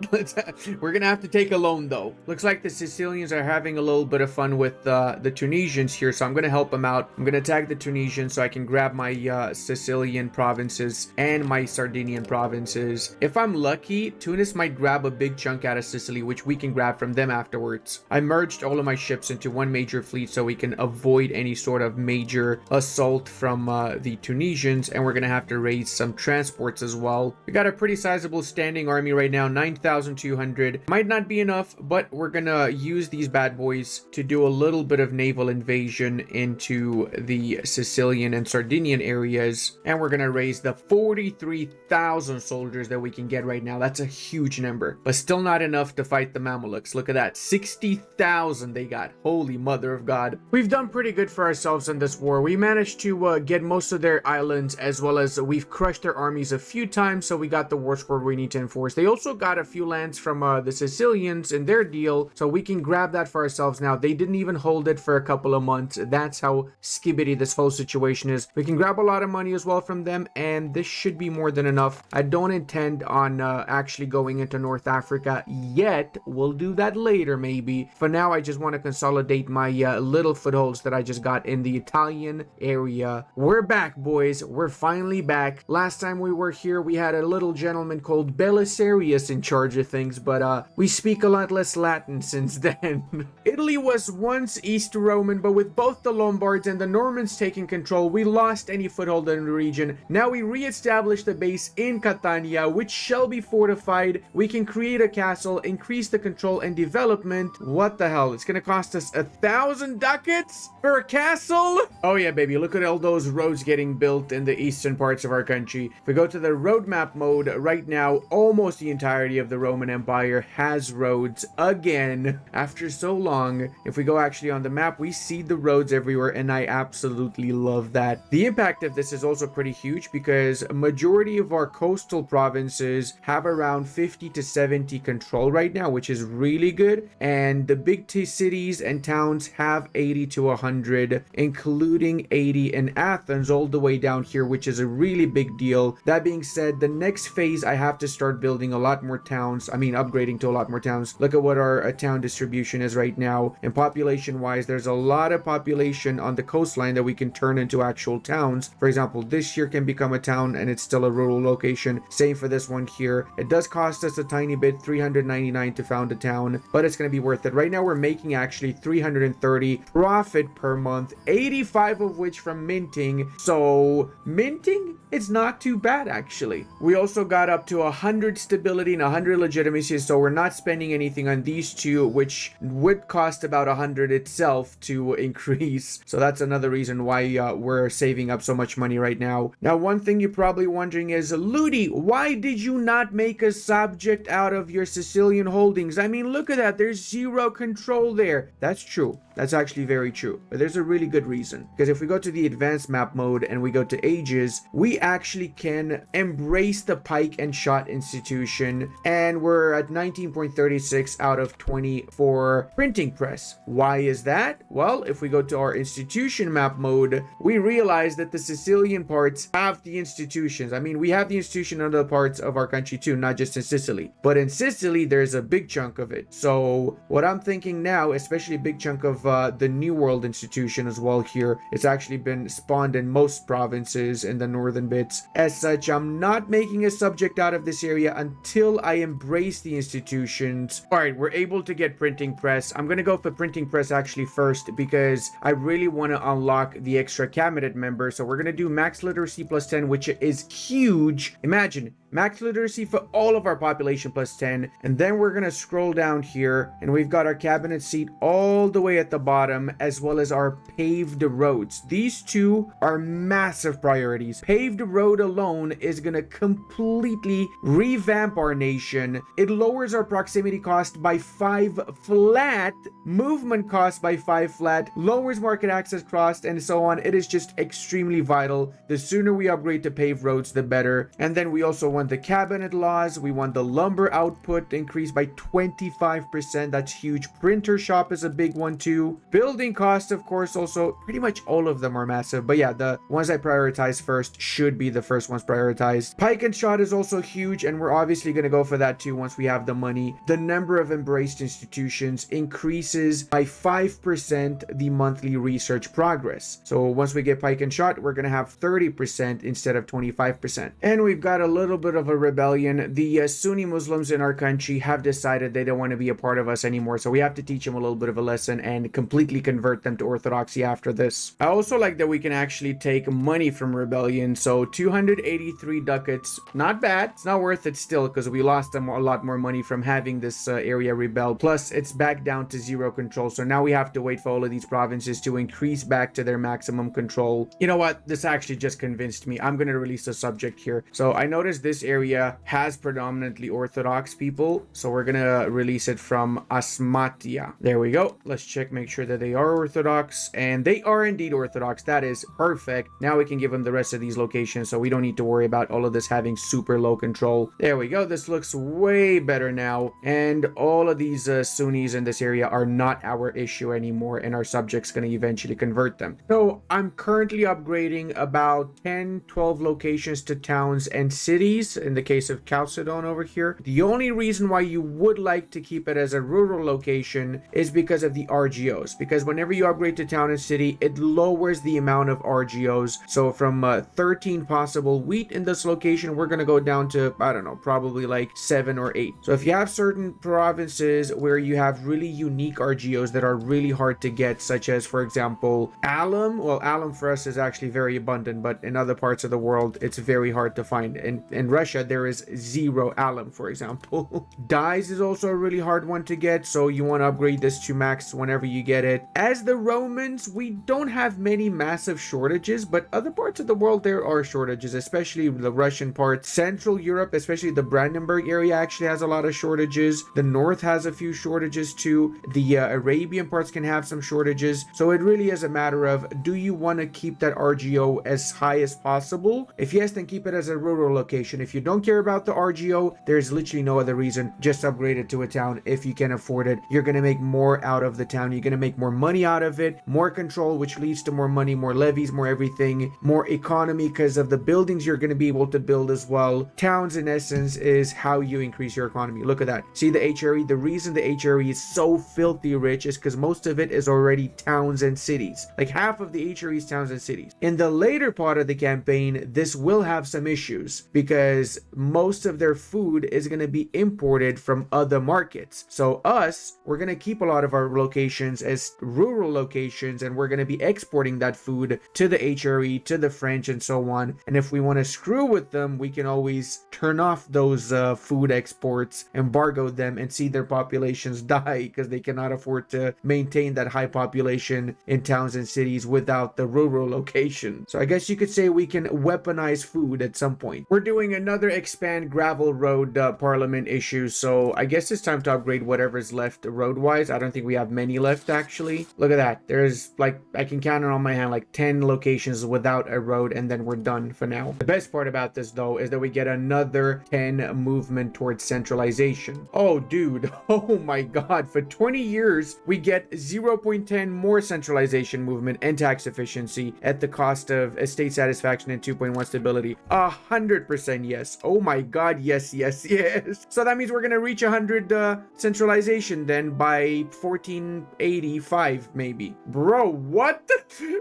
We're gonna have to take a loan though. Looks like the Sicilians are having a little bit of fun with the Tunisians here, so I'm gonna help them out. I'm gonna attack the Tunisians so I can grab my Sicilian provinces and my Sardinian provinces. If I'm lucky, Tunis might grab a big chunk out of Sicily, which we can grab from them afterwards. I merged all of my ships into one major fleet so we can avoid any sort of major assault from the Tunisians, and we're gonna have to raise some transports as well. We got a pretty sizable standing army right now, 9,200. Might not be enough, but we're gonna use these bad boys to do a little bit of naval invasion into the Sicilian and Sardinian areas, and we're gonna raise the 43,000 soldiers that we can get right now. That's a huge number, but still not enough to fight the Mamelukes. Look at that, 60,000 they got. Holy mother of God. We've done pretty good for ourselves in this war. We managed to get most of their islands, as well as we've crushed their armies a few times, so we got the war score we need to enforce. They also got a few lands from the Sicilians in their deal, so we can grab that for ourselves now. They didn't even hold it for a couple of months. That's how skibbity this whole situation is. We can grab a lot of money as well from them, and this should be more than enough. I don't intend on actually going into North Africa yet. We'll do that later maybe. For now, I just want to consolidate my little footholds that I just got in the Italian area. We're back, boys. We're finally back. Last time we were here, we had a little gentleman called Belisarius in charge of things, but we speak a lot less Latin since then. Italy was once East Roman, but with both the Lombards and the Normans taking control, we lost any foothold in the region. Now we re-established the base in Catania, which shall be fortified. We can create a castle, increase the control and development. What the hell? It's gonna cost us 1,000 ducats for a castle? Oh yeah, baby. Look at all those roads getting built in the eastern parts of our country. If we go to the roadmap mode right now, almost the entirety of the Roman Empire has roads again after so long. If we go actually on the map, we see the roads everywhere, and I absolutely love that. The impact of this is also pretty huge because a majority of our coastal provinces have around 50 to 70 control right now, which is really good, and the big cities and towns have 80 to 100, including 80 in Athens all the way down here, which is a really big deal. That being said, the next phase I have to start building a lot more towns. I mean upgrading to a lot more towns. Look at what our town distribution is right now, and population wise there's a lot of population on the coastline that we can turn into actual towns. For example, this here can become a town and it's still a rural location. Same for this one here. It does cost us a tiny bit, 399 to found a town, but it's going to be worth it. Right now we're making actually 330 profit per month, 85 of which from minting. So minting, it's not too bad actually. We also got up to 100 stability and 100 legitimacy, so we're not spending anything on these two, which would cost cost about 100 itself to increase. So that's another reason why we're saving up so much money right now. Now, one thing you're probably wondering is, Ludi, why did you not make a subject out of your Sicilian holdings? I mean, look at that. There's zero control there. That's true. That's actually very true. But there's a really good reason. Because if we go to the advanced map mode and we go to ages, we actually can embrace the pike and shot institution. And we're at 19.36 out of 24 printing press. Why is that? Well, if we go to our institution map mode, we realize that the Sicilian parts have the institutions. I mean, we have the institution in other parts of our country too, not just in Sicily. But in Sicily, there's a big chunk of it. So what I'm thinking now, especially a big chunk of the New World institution as well here, it's actually been spawned in most provinces in the northern bits. As such, I'm not making a subject out of this area until I embrace the institutions. All right, we're able to get printing press. I'm going to go for printing press actually first because I really want to unlock the extra cabinet member. So we're going to do max literacy plus 10, which is huge. Imagine max literacy for all of our population plus 10. And then we're going to scroll down here and we've got our cabinet seat all the way at the bottom, as well as our paved roads. These two are massive priorities. Paved road alone is going to completely revamp our nation. It lowers our proximity cost by 5 flat, movement cost by 5 flat, lowers market access cost, and so on. It is just extremely vital. The sooner we upgrade to paved roads, the better. And then we also want the cabinet laws. We want the lumber output increased by 25%. That's huge. Printer shop is a big one too. Building cost, of course, also pretty much all of them are massive. But yeah, the ones I prioritize first should be the first ones prioritized. Pike and shot is also huge, and we're obviously going to go for that too once we have the money. The number of embraced institutions increases by 5% the monthly research progress. So once we get pike and shot, we're going to have 30% instead of 25%. And we've got a little bit of a rebellion. The Sunni Muslims in our country have decided they don't want to be a part of us anymore. So we have to teach them a little bit of a lesson and completely convert them to orthodoxy after this. I also like that we can actually take money from rebellion. So 283 ducats, not bad. It's not worth it still because we lost them a lot more money from having this area rebelled. Plus it's back down to zero control. So now we have to wait for all of these provinces to increase back to their maximum control. You know what? This actually just convinced me. I'm going to release a subject here. So I noticed this area has predominantly Orthodox people. So we're going to release it from Asmatia. There we go. Let's check, make sure that they are Orthodox, and they are indeed Orthodox. That is perfect. Now we can give them the rest of these locations, so we don't need to worry about all of this having super low control. There we go. This looks way better now, and all of these Sunnis in this area are not our issue anymore, and our subjects going to eventually convert them. So I'm currently upgrading about 10-12 locations to towns and cities in the case of Chalcedon over here. The only reason why you would like to keep it as a rural location is because of the RGOs, because whenever you upgrade to town and city, it lowers the amount of RGOs. So from 13 possible wheat in this location, we're going to go down to, I don't know, probably like 7 or 8. So if you have certain provinces where you have really unique RGOs that are really hard to get, such as, for example, alum. Well, alum for us is actually very abundant, but in other parts of the world, it's very hard to find. In Russia, there is 0 alum, for example. Dyes is also a really hard one to get, so you want to upgrade this to max whenever you get it. As the Romans, we don't have many massive shortages, but other parts of the world there are shortages, especially the Russian part. Central Europe, especially the Brandenburg area, actually has a lot of shortages. The north has a few shortages too. The Arabian parts can have some shortages. So it really is a matter of, do you want to keep that RGO as high as possible? If yes, then keep it as a rural location. If you don't care about the RGO, there's literally no other reason. Just upgrade it to a town if you can afford it. You're going to make more out of the town. You're going to make more money out of it, more control, which leads to more money, more levies, more everything, more economy because of the buildings you're going to be able to build as well. Towns, in essence, is how you increase your economy. Look at that. See the HRE? The reason the HRE is so filthy rich is because most of it is already towns and cities. Like half of the HRE is towns and cities. In the later part of the campaign, this will have some issues because most of their food is going to be imported from other markets. So us, we're going to keep a lot of our locations as rural locations, and we're going to be exporting that food to the HRE, to the French, and so on. And if we want to screw with them, we can always turn off those food exports, embargo them, and see their populations die because they cannot cannot afford to maintain that high population in towns and cities without the rural location. So I guess you could say we can weaponize food at some point. We're doing another expand gravel road parliament issue, so I guess it's time to upgrade whatever's left road-wise. I don't think we have many left, actually. Look at that. There's, like, I can count it on my hand, like 10 locations without a road, and then we're done for now. The best part about this, though, is that we get another 10 movement towards centralization. Oh, dude. Oh my god. For 20 years, we get 0.10 more centralization movement and tax efficiency at the cost of estate satisfaction and 2.1 stability. 100% yes. Oh my god. Yes, yes, yes. So that means we're gonna reach 100 centralization then by 1485 maybe. Bro, what?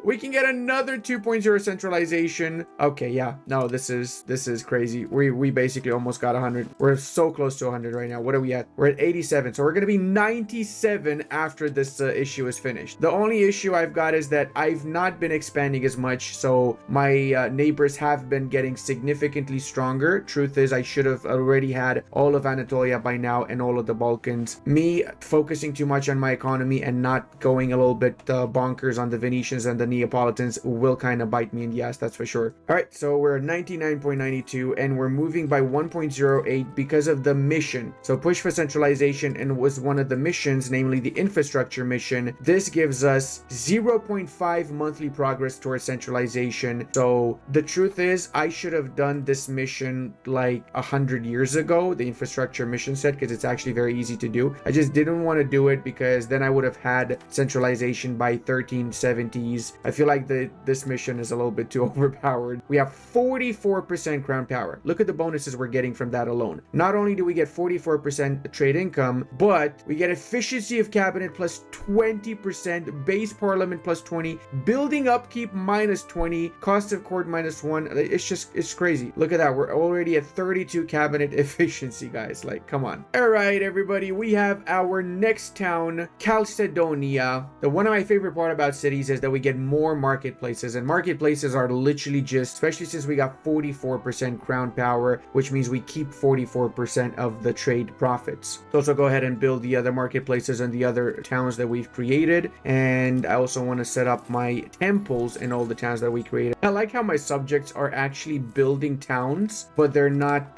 We can get another 2.0 centralization. Okay, yeah. No, this is crazy. We basically almost got 100. We're so close to 100 right now. What are we at? We're at 87. So we're gonna be 97 after this issue is finished. The only issue I've got is that I've not been expanding as much, so my neighbors have been getting significantly stronger. Truth is, I should have already had all of Anatolia by now and all of the Balkans. Me focusing too much on my economy and not going a little bit bonkers on the Venetians and the Neapolitans will kind of bite me in the ass, that's for sure. All right, so we're at 99.92 and we're moving by 1.08 because of the mission. So push for centralization and was one of the missions, namely the infrastructure mission. This gives us 0.5 monthly progress towards centralization. So the truth is, I should have done this mission like 100 years ago, the infrastructure mission set, because it's actually very easy to do. I just didn't want to do it because then I would have had centralization by 1370s. I feel like this mission is a little bit too overpowered. We have 44% crown power. Look at the bonuses we're getting from that alone. Not only do we get 44% trade income, but we get efficiency of cabinet plus 20%, base parliament plus 20, building upkeep minus 20, cost of court minus 1. It's crazy. Look at that. We're already at 32 cabinet efficiency, guys. Like, come on. All right, everybody. We have our next town, Chalcedonia. One of my favorite part about cities is that we get more marketplaces, and marketplaces are literally just, especially since we got 44% crown power, which means we keep 44% of the trade profits. So also go ahead and build the other marketplaces and the other towns that we've created. And I also want to set up my temples in all the towns that we created. I like how my subjects are actually building towns, but they're not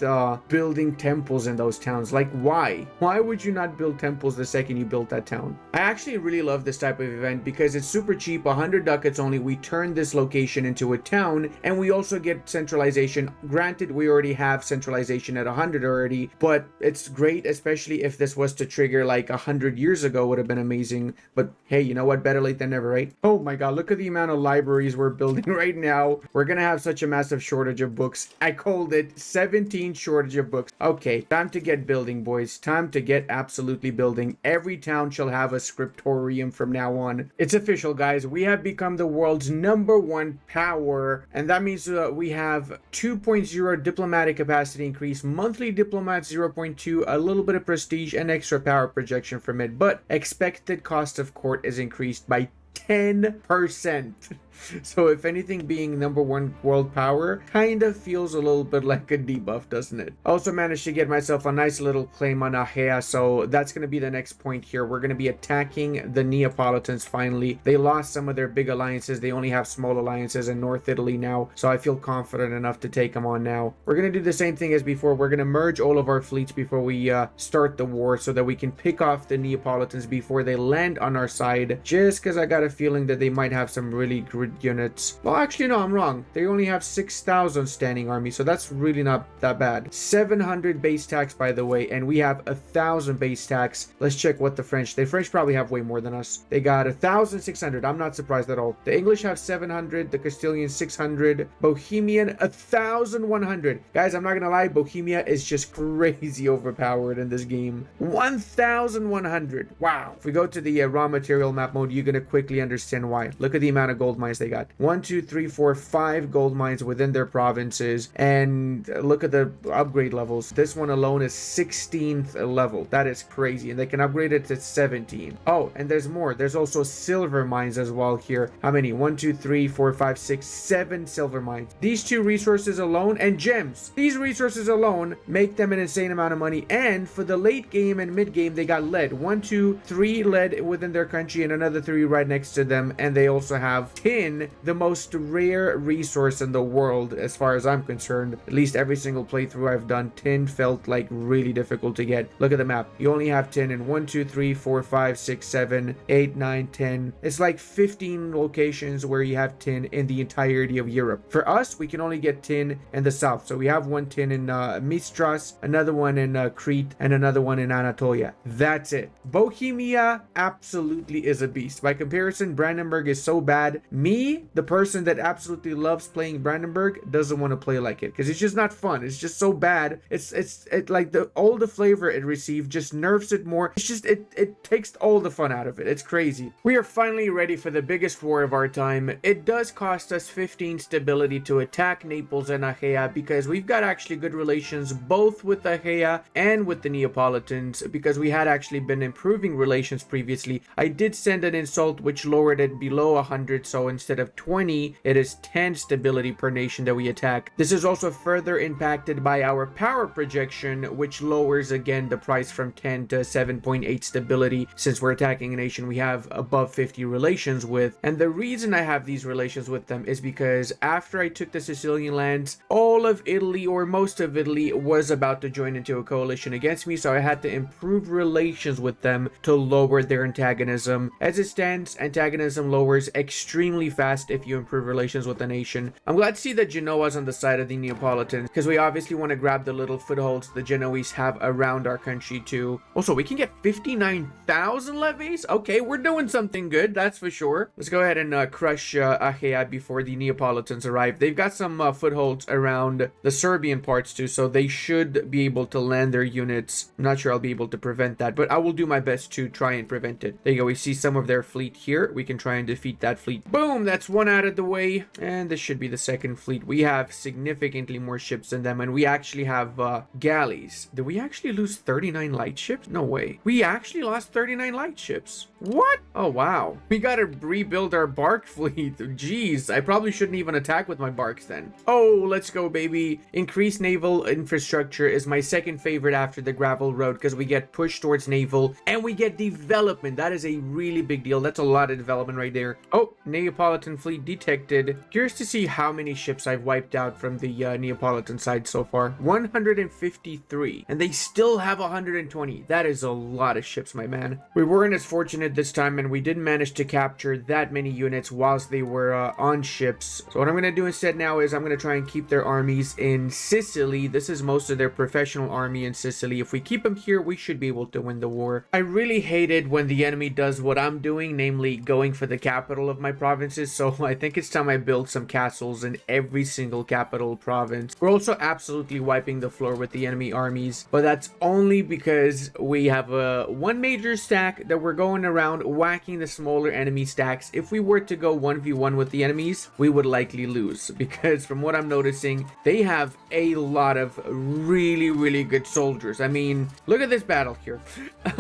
building temples in those towns. Like, why? Why would you not build temples the second you built that town? I actually really love this type of event because it's super cheap, 100 ducats only. We turn this location into a town, and we also get centralization. Granted, we already have centralization at 100 already, but it's great, especially if this was to trigger like 100 years ago, would have been amazing. But hey, you know what? Better late than never, right? Oh my god, look at the amount of libraries we're building right now. We're gonna have such a massive shortage of books. I called it 17 shortage of books. Okay, time to get building, boys. Time to get absolutely building. Every town shall have a scriptorium from now on. It's official, guys. We have become the world's #1 power, and that means we have 2.0 diplomatic capacity increase, monthly diplomats 0.2, a little bit of prestige and extra power projection from it, but expected cost of court is increased by 10%. So if anything, being #1 world power kind of feels a little bit like a debuff, doesn't it? Also managed to get myself a nice little claim on Achaea, so that's going to be the next point here. We're going to be attacking the Neapolitans finally. They lost some of their big alliances. They only have small alliances in North Italy now, so I feel confident enough to take them on now. We're going to do the same thing as before. We're going to merge all of our fleets before we start the war so that we can pick off the Neapolitans before they land on our side, just because I got a feeling that they might have some really good units. Well, actually, no, I'm wrong. They only have 6,000 standing army, so that's really not that bad. 700 base tax, by the way, and we have 1,000 base tax. Let's check what the French probably have way more than us. They got 1,600. I'm not surprised at all. The English have 700, the Castilian 600, Bohemian 1,100. Guys, I'm not gonna lie, Bohemia is just crazy overpowered in this game. 1,100. Wow. If we go to the raw material map mode, you're gonna quickly understand why. Look at the amount of gold mines mines they got. 1, 2, 3, 4, 5 gold mines within their provinces. And look at the upgrade levels. This one alone is 16th level. That is crazy. And they can upgrade it to 17. Oh, and there's more. There's also silver mines as well here. How many? 1, 2, 3, 4, 5, 6, 7 silver mines. These two resources alone, and gems. These resources alone make them an insane amount of money. And for the late game and mid game, they got lead. 1, 2, 3 lead within their country and another 3 right next to them. And they also have tin, the most rare resource in the world as far as I'm concerned. At least every single playthrough I've done, tin felt like really difficult to get. Look at the map. You only have tin in 1, 2, 3, 4, 5, 6, 7, 8, 9, 10. It's like 15 locations where you have tin in the entirety of Europe. For us, we can only get tin in the south. So we have one tin in Mistras, another one in Crete, and another one in Anatolia. That's it. Bohemia absolutely is a beast. By comparison, Brandenburg is so bad. Me, the person that absolutely loves playing Brandenburg, doesn't want to play like it because it's just not fun. It's just so bad. It's like all the flavor it received just nerfs it more. It's just it takes all the fun out of it. It's crazy. We are finally ready for the biggest war of our time. It does cost us 15 stability to attack Naples and Achaea because we've got actually good relations both with Achaea and with the Neapolitans because we had actually been improving relations previously. I did send an insult which lowered it below 100, so instead of 20 it is 10 stability per nation that we attack. This is also further impacted by our power projection, which lowers again the price from 10 to 7.8 stability since we're attacking a nation we have above 50 relations with. And the reason I have these relations with them is because after I took the Sicilian lands, all of Italy or most of Italy was about to join into a coalition against me, so I had to improve relations with them to lower their antagonism. As it stands, antagonism lowers extremely fast if you improve relations with a nation. I'm glad to see that Genoa's on the side of the Neapolitans because we obviously want to grab the little footholds the Genoese have around our country too. Also, we can get 59,000 levies. Okay, we're doing something good, that's for sure. Let's go ahead and crush Achaea before the Neapolitans arrive. They've got some footholds around the Serbian parts too, so they should be able to land their units. I'm not sure I'll be able to prevent that, but I will do my best to try and prevent it. There you go. We see some of their fleet here. We can try and defeat that fleet. Boom, that's one out of the way. And this should be the second fleet. We have significantly more ships than them, and we actually have galleys. Did we actually lose 39 light ships? No way. We actually lost 39 light ships. What? Oh, wow. We gotta rebuild our bark fleet. Jeez, I probably shouldn't even attack with my barks then. Oh, let's go, baby. Increased naval infrastructure is my second favorite after the gravel road because we get pushed towards naval and we get development. That is a really big deal. That's a lot of development right there. Oh, Neapolitan fleet detected. Curious to see how many ships I've wiped out from the Neapolitan side so far. 153. And they still have 120. That is a lot of ships, my man. We weren't as fortunate this time and we didn't manage to capture that many units whilst they were on ships. So what I'm going to do instead now is I'm going to try and keep their armies in Sicily. This is most of their professional army in Sicily. If we keep them here, we should be able to win the war. I really hated when the enemy does what I'm doing, namely going for the capital of my provinces. So I think it's time I build some castles in every single capital province. We're also absolutely wiping the floor with the enemy armies, but that's only because we have one major stack that we're going around whacking the smaller enemy stacks. If we were to go 1v1 with the enemies, we would likely lose because from what I'm noticing, they have a lot of really good soldiers. I mean, look at this battle here.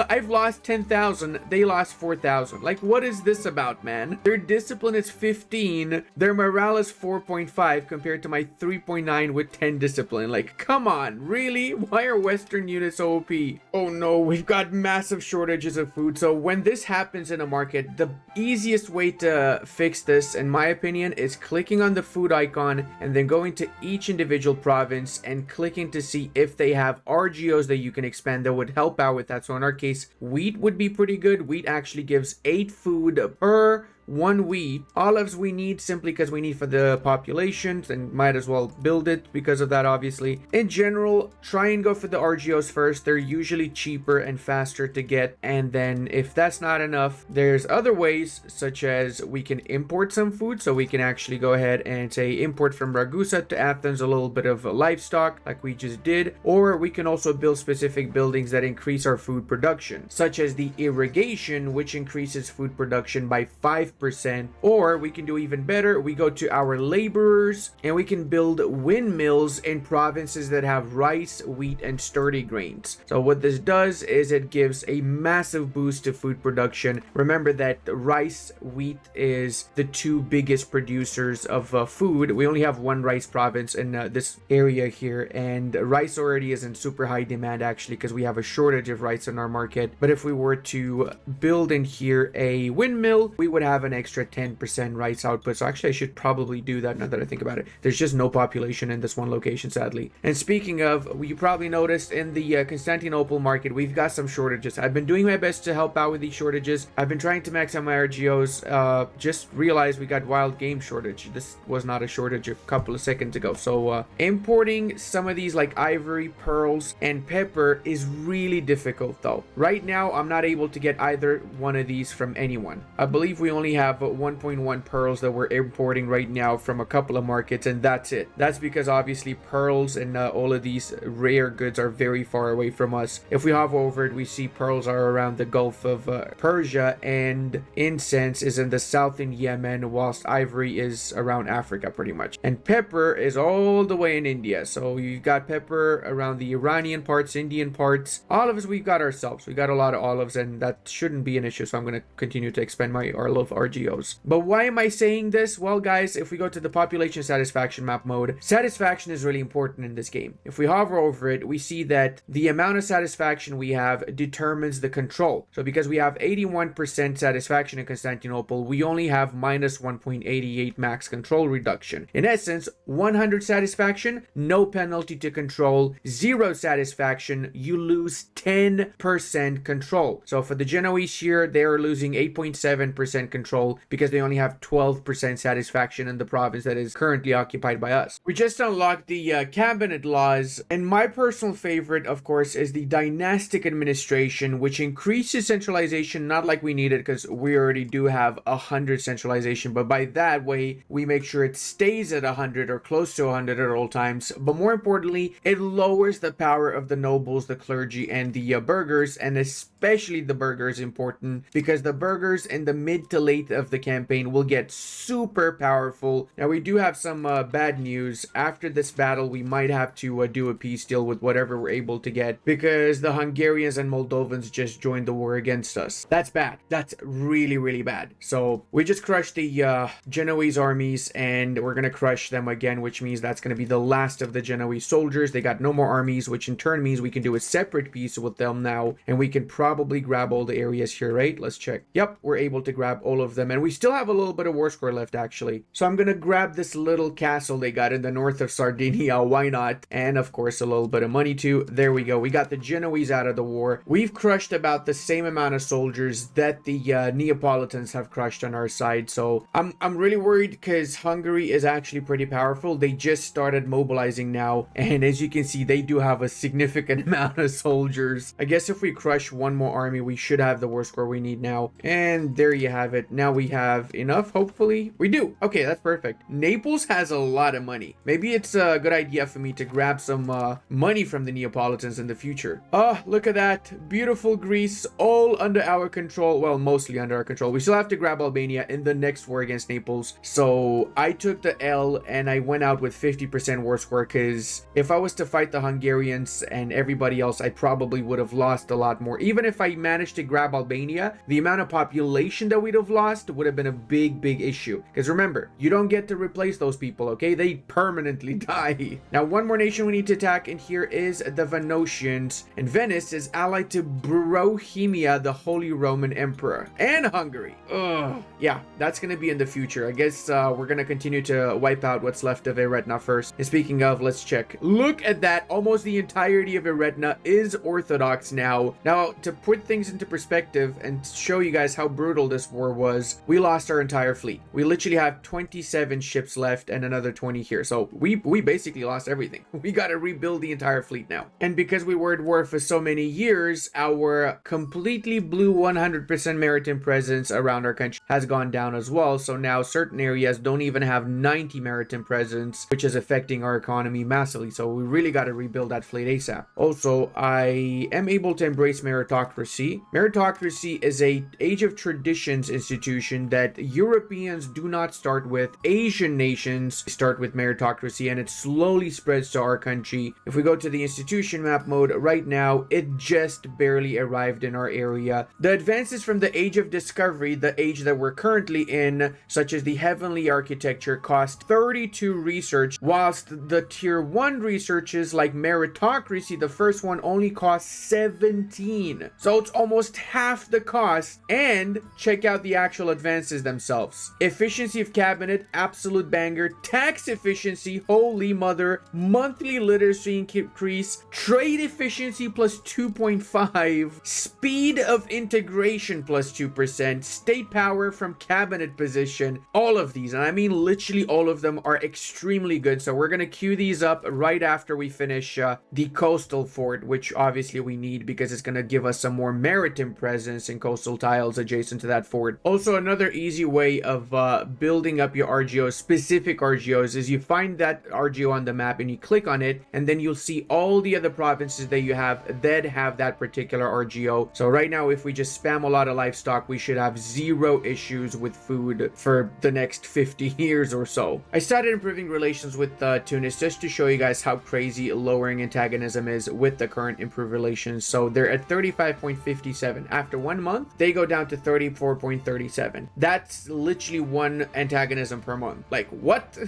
I've lost 10,000. They lost 4,000. Like, what is this about, man? Their discipline is 15. Their morale is 4.5 compared to my 3.9 with 10 discipline. Like, come on, really? Why are Western units OP? Oh no, we've got massive shortages of food. So when this happens in a market, the easiest way to fix this, in my opinion, is clicking on the food icon and then going to each individual province and clicking to see if they have RGOs that you can expand that would help out with that. So in our case, wheat would be pretty good. Wheat actually gives 8 food per 1 wheat. Olives we need simply because we need for the populations and might as well build it because of that, obviously. In general, try and go for the RGOs first. They're usually cheaper and faster to get, and then if that's not enough, there's other ways such as we can import some food. So we can actually go ahead and say import from Ragusa to Athens a little bit of livestock like we just did, or we can also build specific buildings that increase our food production, such as the irrigation, which increases food production by 5% 5%. Or we can do even better. We go to our laborers and we can build windmills in provinces that have rice, wheat, and sturdy grains. So what this does is it gives a massive boost to food production. Remember that rice, wheat is the two biggest producers of food. We only have one rice province in this area here, and rice already is in super high demand actually because we have a shortage of rice in our market. But if we were to build in here a windmill, we would have an extra 10% rice output. So actually I should probably do that now that I think about it. There's just no population in this one location, sadly. And speaking of, you probably noticed in the Constantinople market, we've got some shortages. I've been doing my best to help out with these shortages. I've been trying to max out my RGOs. Just realized we got wild game shortage. This was not a shortage a couple of seconds ago. So importing some of these like ivory, pearls, and pepper is really difficult though. Right now, I'm not able to get either one of these from anyone. I believe we only have 1.1 pearls that we're importing right now from a couple of markets, and that's it. That's because obviously pearls and all of these rare goods are very far away from us. If we hover over it, we see pearls are around the Gulf of Persia, and incense is in the south in Yemen, whilst ivory is around Africa pretty much. And pepper is all the way in India. So you've got pepper around the Iranian parts, Indian parts. Olives we've got ourselves. We got a lot of olives, and that shouldn't be an issue. So I'm going to continue to expand my olive RGOs. But why am I saying this? Well, guys, if we go to the population satisfaction map mode, satisfaction is really important in this game. If we hover over it, we see that the amount of satisfaction we have determines the control. So because we have 81% satisfaction in Constantinople, we only have minus 1.88 max control reduction. In essence, 100 satisfaction, no penalty to control. 0 satisfaction, you lose 10% control. So for the Genoese here, they're losing 8.7% control because they only have 12% satisfaction in the province that is currently occupied by us. We just unlocked the cabinet laws, and my personal favorite, of course, is the dynastic administration, which increases centralization, not like we need it because we already do have 100 centralization, but by that way, we make sure it stays at 100 or close to 100 at all times. But more importantly, it lowers the power of the nobles, the clergy, and the burghers, and especially the burghers important because the burghers in the mid to late of the campaign will get super powerful. Now we do have some bad news. After this battle, we might have to do a peace deal with whatever we're able to get because the Hungarians and Moldovans just joined the war against us. That's bad. That's really, really bad. So we just crushed the Genoese armies, and we're gonna crush them again, which means that's gonna be the last of the Genoese soldiers. They got no more armies, which in turn means we can do a separate peace with them now, and we can probably grab all the areas here, right? Let's check. Yep, we're able to grab all of them, and we still have a little bit of war score left actually. So I'm gonna grab this little castle they got in the north of Sardinia. Why not? And of course a little bit of money too. There we go. We got the Genoese out of the war. We've crushed about the same amount of soldiers that the Neapolitans have crushed on our side. So I'm really worried because Hungary is actually pretty powerful. They just started mobilizing now, and as you can see, they do have a significant amount of soldiers. I guess if we crush one more army, we should have the war score we need now. And there you have it. Now we have enough, hopefully. We do. Okay, that's perfect. Naples has a lot of money. Maybe it's a good idea for me to grab some money from the Neapolitans in the future. Oh, look at that. Beautiful Greece, all under our control. Well, mostly under our control. We still have to grab Albania in the next war against Naples. So I took the L and I went out with 50% war score because if I was to fight the Hungarians and everybody else, I probably would have lost a lot more. Even if I managed to grab Albania, the amount of population that we'd have lost would have been a big issue. Because remember, you don't get to replace those people, okay? They permanently die. Now, one more nation we need to attack in here is the Venetians. And Venice is allied to Bohemia, the Holy Roman Emperor, and Hungary. Ugh. Yeah, that's gonna be in the future. I guess we're gonna continue to wipe out what's left of Aretna first. And speaking of, let's check. Look at that. Almost the entirety of Aretna is Orthodox now. Now, to put things into perspective and show you guys how brutal this war was, we lost our entire fleet. We literally have 27 ships left and another 20 here. So we basically lost everything. We got to rebuild the entire fleet now. And because we were at war for so many years, our completely blue 100% maritime presence around our country has gone down as well. So now certain areas don't even have 90 maritime presence, which is affecting our economy massively. So we really got to rebuild that fleet ASAP. Also, I am able to embrace meritocracy. Meritocracy is a age of traditions institution institution that Europeans do not start with. Asian nations start with meritocracy, and it slowly spreads to our country. If we go to the institution map mode right now, it just barely arrived in our area. The advances from the Age of Discovery, the age that we're currently in, such as the Heavenly Architecture, cost 32 research, whilst the tier 1 researches like meritocracy, the first one, only cost 17. So it's almost half the cost. And check out the actual advances themselves. Efficiency of cabinet, absolute banger. Tax efficiency, holy mother. Monthly literacy increase. Trade efficiency plus 2.5. Speed of integration plus 2%. State power from cabinet position. All of these, and I mean literally all of them, are extremely good. So we're gonna queue these up right after we finish the coastal fort, which obviously we need because it's gonna give us some more maritime presence in coastal tiles adjacent to that fort. Also, another easy way of building up your RGOs, specific RGOs, is you find that RGO on the map and you click on it, and then you'll see all the other provinces that you have that have that particular RGO. So right now, if we just spam a lot of livestock, we should have zero issues with food for the next 50 years or so. I started improving relations with Tunis just to show you guys how crazy lowering antagonism is with the current improved relations. So they're at 35.57. After 1 month, they go down to 34.37. That's literally one antagonism per month. Like, what?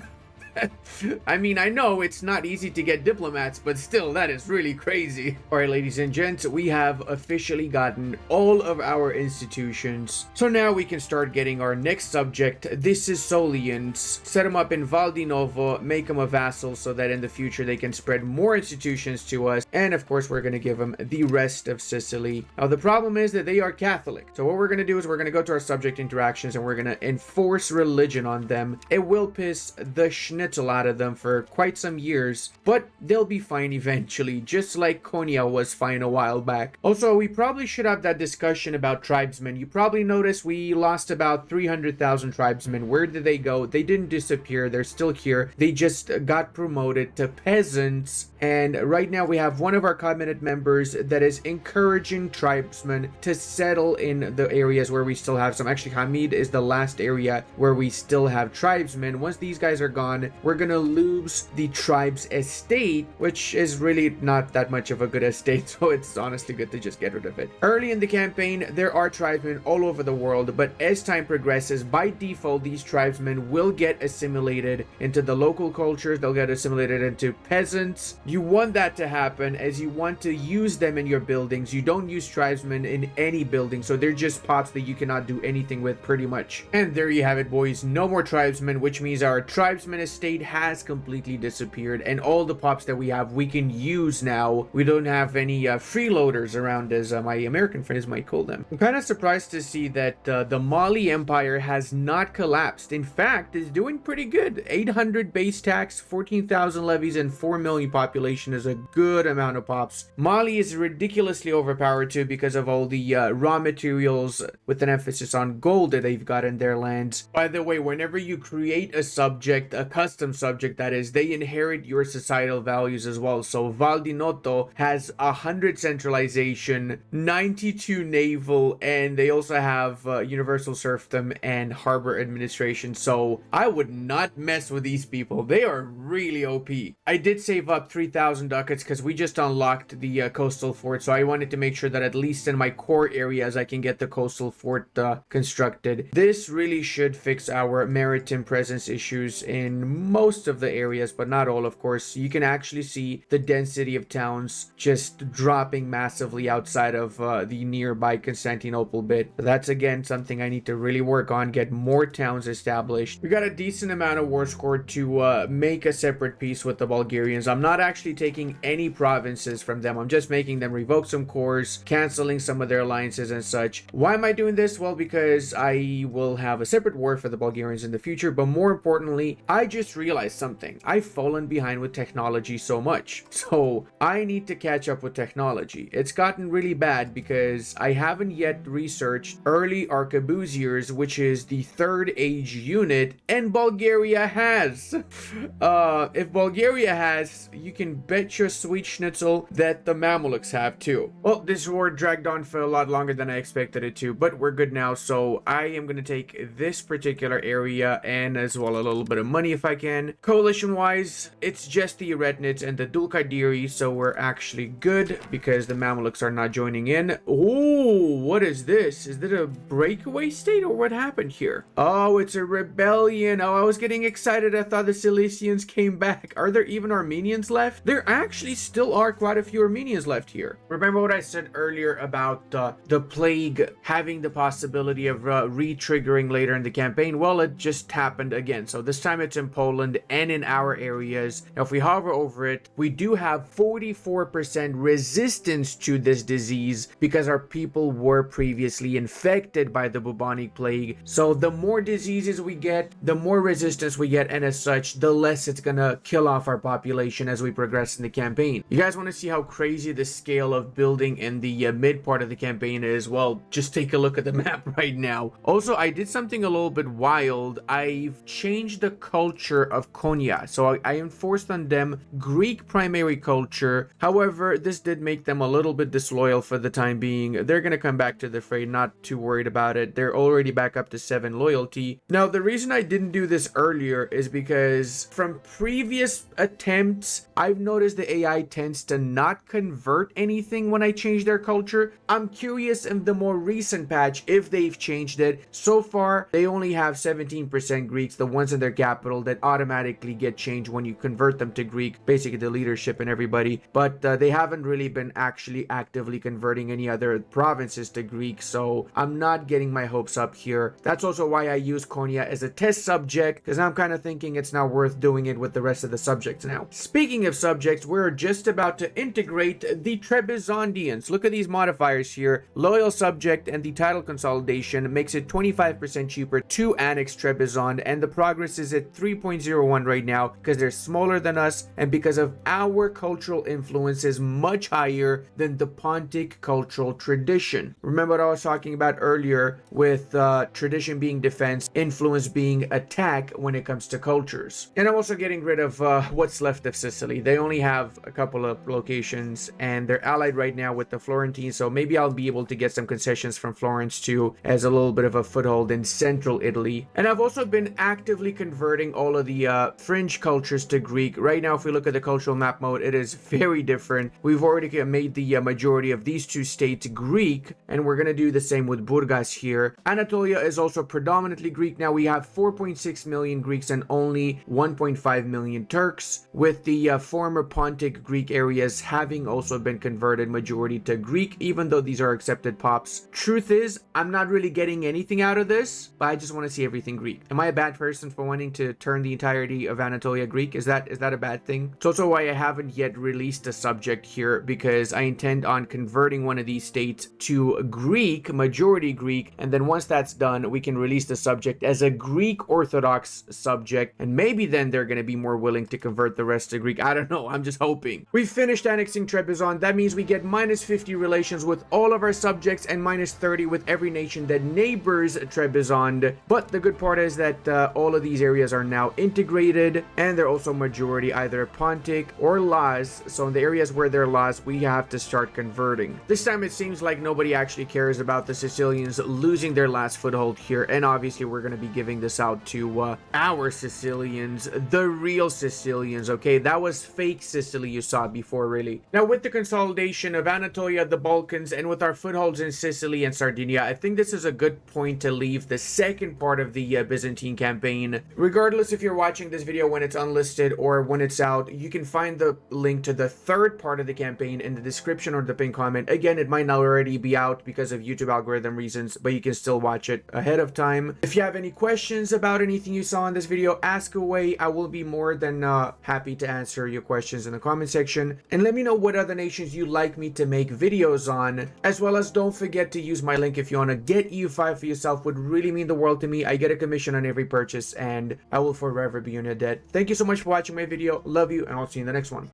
I mean, I know it's not easy to get diplomats, but still, that is really crazy. All right, ladies and gents, we have officially gotten all of our institutions. So now we can start getting our next subject. This is Solians. Set them up in Val di Novo, make them a vassal so that in the future they can spread more institutions to us. And of course, we're going to give them the rest of Sicily. Now, the problem is that they are Catholic. So what we're going to do is we're going to go to our subject interactions and we're going to enforce religion on them. It will piss the schnitzel out of them for quite some years, but they'll be fine eventually, just like Konya was fine a while back. Also, we probably should have that discussion about tribesmen. You probably noticed we lost about 300,000 tribesmen. Where did they go? They didn't disappear. They're still here. They just got promoted to peasants. And right now we have one of our cabinet members that is encouraging tribesmen to settle in the areas where we still have some. Actually, Hamid is the last area where we still have tribesmen. Once these guys are gone, we're gonna lose the tribe's estate, which is really not that much of a good estate, so it's honestly good to just get rid of it. Early in the campaign, there are tribesmen all over the world, but as time progresses, by default, these tribesmen will get assimilated into the local cultures. They'll get assimilated into peasants. You want that to happen, as you want to use them in your buildings. You don't use tribesmen in any building, so they're just pops that you cannot do anything with, pretty much. And there you have it, boys. No more tribesmen, which means our tribesmen estate has completely disappeared, and all the pops that we have we can use now. We don't have any freeloaders around, as my American friends might call them. I'm kind of surprised to see that the Mali Empire has not collapsed. In fact, it's doing pretty good. 800 base tax, 14,000 levies, and 4 million population is a good amount of pops. Mali is ridiculously overpowered too because of all the raw materials with an emphasis on gold that they've got in their lands. By the way, whenever you create a subject, a custom subject that is, they inherit your societal values as well. So Val di Noto has 100 centralization, 92 naval, and they also have universal serfdom and harbor administration. So I would not mess with these people. They are really OP. I did save up 3,000 ducats because we just unlocked the coastal fort, so I wanted to make sure that at least in my core areas I can get the coastal fort constructed. This really should fix our maritime presence issues in most of the areas, but not all, of course. You can actually see the density of towns just dropping massively outside of the nearby Constantinople bit. That's again something I need to really work on, get more towns established. We got a decent amount of war score to make a separate peace with the Bulgarians. I'm not actually taking any provinces from them. I'm just making them revoke some cores, canceling some of their alliances and such. Why am I doing this? Well, because I will have a separate war for the Bulgarians in the future, but more importantly, I just just realized something. I've fallen behind with technology so much. So I need to catch up with technology. It's gotten really bad because I haven't yet researched early arquebusiers, which is the third age unit, and Bulgaria has. If Bulgaria has, you can bet your sweet schnitzel that the Mamelukes have too. Well, this war dragged on for a lot longer than I expected it to, but we're good now. So I am going to take this particular area and as well a little bit of money if I can. Coalition wise, it's just the Aretnids and the Dulkadiri, so we're actually good because the Mamelukes are not joining in. Oh, what is this? Is it a breakaway state or what happened here? Oh, it's a rebellion. Oh, I was getting excited. I thought the Cilicians came back. Are there even Armenians left? There actually still are quite a few Armenians left here. Remember what I said earlier about the plague having the possibility of re-triggering later in the campaign? Well, it just happened again. So this time it's in Poland and in our areas. Now, if we hover over it, we do have 44% resistance to this disease because our people were previously infected by the bubonic plague. So the more diseases we get, the more resistance we get, and as such, the less it's gonna kill off our population as we progress in the campaign. You guys want to see how crazy the scale of building in the mid part of the campaign is? Well, just take a look at the map right now. Also, I did something a little bit wild. I've changed the culture of Konya. So I enforced on them Greek primary culture. However, this did make them a little bit disloyal for the time being. They're gonna come back to the fray, not too worried about it. They're already back up to 7 loyalty. Now, the reason I didn't do this earlier is because from previous attempts, I've noticed the AI tends to not convert anything when I change their culture. I'm curious in the more recent patch if they've changed it. So far, they only have 17% Greeks, the ones in their capital, that automatically get changed when you convert them to Greek, basically the leadership and everybody. But they haven't really been actually actively converting any other provinces to Greek, so I'm not getting my hopes up here. That's also why I use Konya as a test subject, because I'm kind of thinking it's not worth doing it with the rest of the subjects now. Speaking of subjects, we're just about to integrate the Trebizondians. Look at these modifiers here. Loyal subject and the title consolidation makes it 25% cheaper to annex Trebizond, and the progress is at 3.01 right now because they're smaller than us and because of our cultural influence is much higher than the Pontic cultural tradition. Remember what I was talking about earlier with tradition being defense, influence being attack when it comes to cultures. And I'm also getting rid of what's left of Sicily. They only have a couple of locations and they're allied right now with the Florentines, so maybe I'll be able to get some concessions from Florence too as a little bit of a foothold in central Italy. And I've also been actively converting all of the fringe cultures to Greek. Right now, if we look at the cultural map mode, it is very different. We've already made the majority of these two states Greek, and we're gonna do the same with Burgas here. Anatolia is also predominantly Greek. Now we have 4.6 million Greeks and only 1.5 million Turks, with the former Pontic Greek areas having also been converted majority to Greek, even though these are accepted pops. Truth is, I'm not really getting anything out of this, but I just want to see everything Greek. Am I a bad person for wanting to turn the entirety of Anatolia Greek? Is that a bad thing? It's also why I haven't yet released a subject here, because I intend on converting one of these states to Greek, majority Greek, and then once that's done, we can release the subject as a Greek Orthodox subject, and maybe then they're going to be more willing to convert the rest to Greek. I don't know, I'm just hoping. We finished annexing Trebizond. That means we get minus 50 relations with all of our subjects and minus 30 with every nation that neighbors Trebizond. But the good part is that all of these areas are now integrated, and they're also majority either Pontic or Laz. So in the areas where they're Laz, we have to start converting. This time it seems like nobody actually cares about the Sicilians losing their last foothold here, and obviously we're going to be giving this out to our Sicilians, the real Sicilians. Okay, that was fake Sicily you saw before, really. Now with the consolidation of Anatolia, the Balkans, and with our footholds in Sicily and Sardinia, I think this is a good point to leave the second part of the Byzantine campaign. Regardless if you're watching this video when it's unlisted or when it's out, you can find the link to the third part of the campaign in the description or the pinned comment. Again, it might not already be out because of YouTube algorithm reasons, but you can still watch it ahead of time. If you have any questions about anything you saw in this video, ask away. I will be more than happy to answer your questions in the comment section, and let me know what other nations you'd like me to make videos on, as well as don't forget to use my link if you want to get EU5 for yourself. Would really mean the world to me. I get a commission on every purchase, and I will forever forever be in your debt. Thank you so much for watching my video. Love you, and I'll see you in the next one.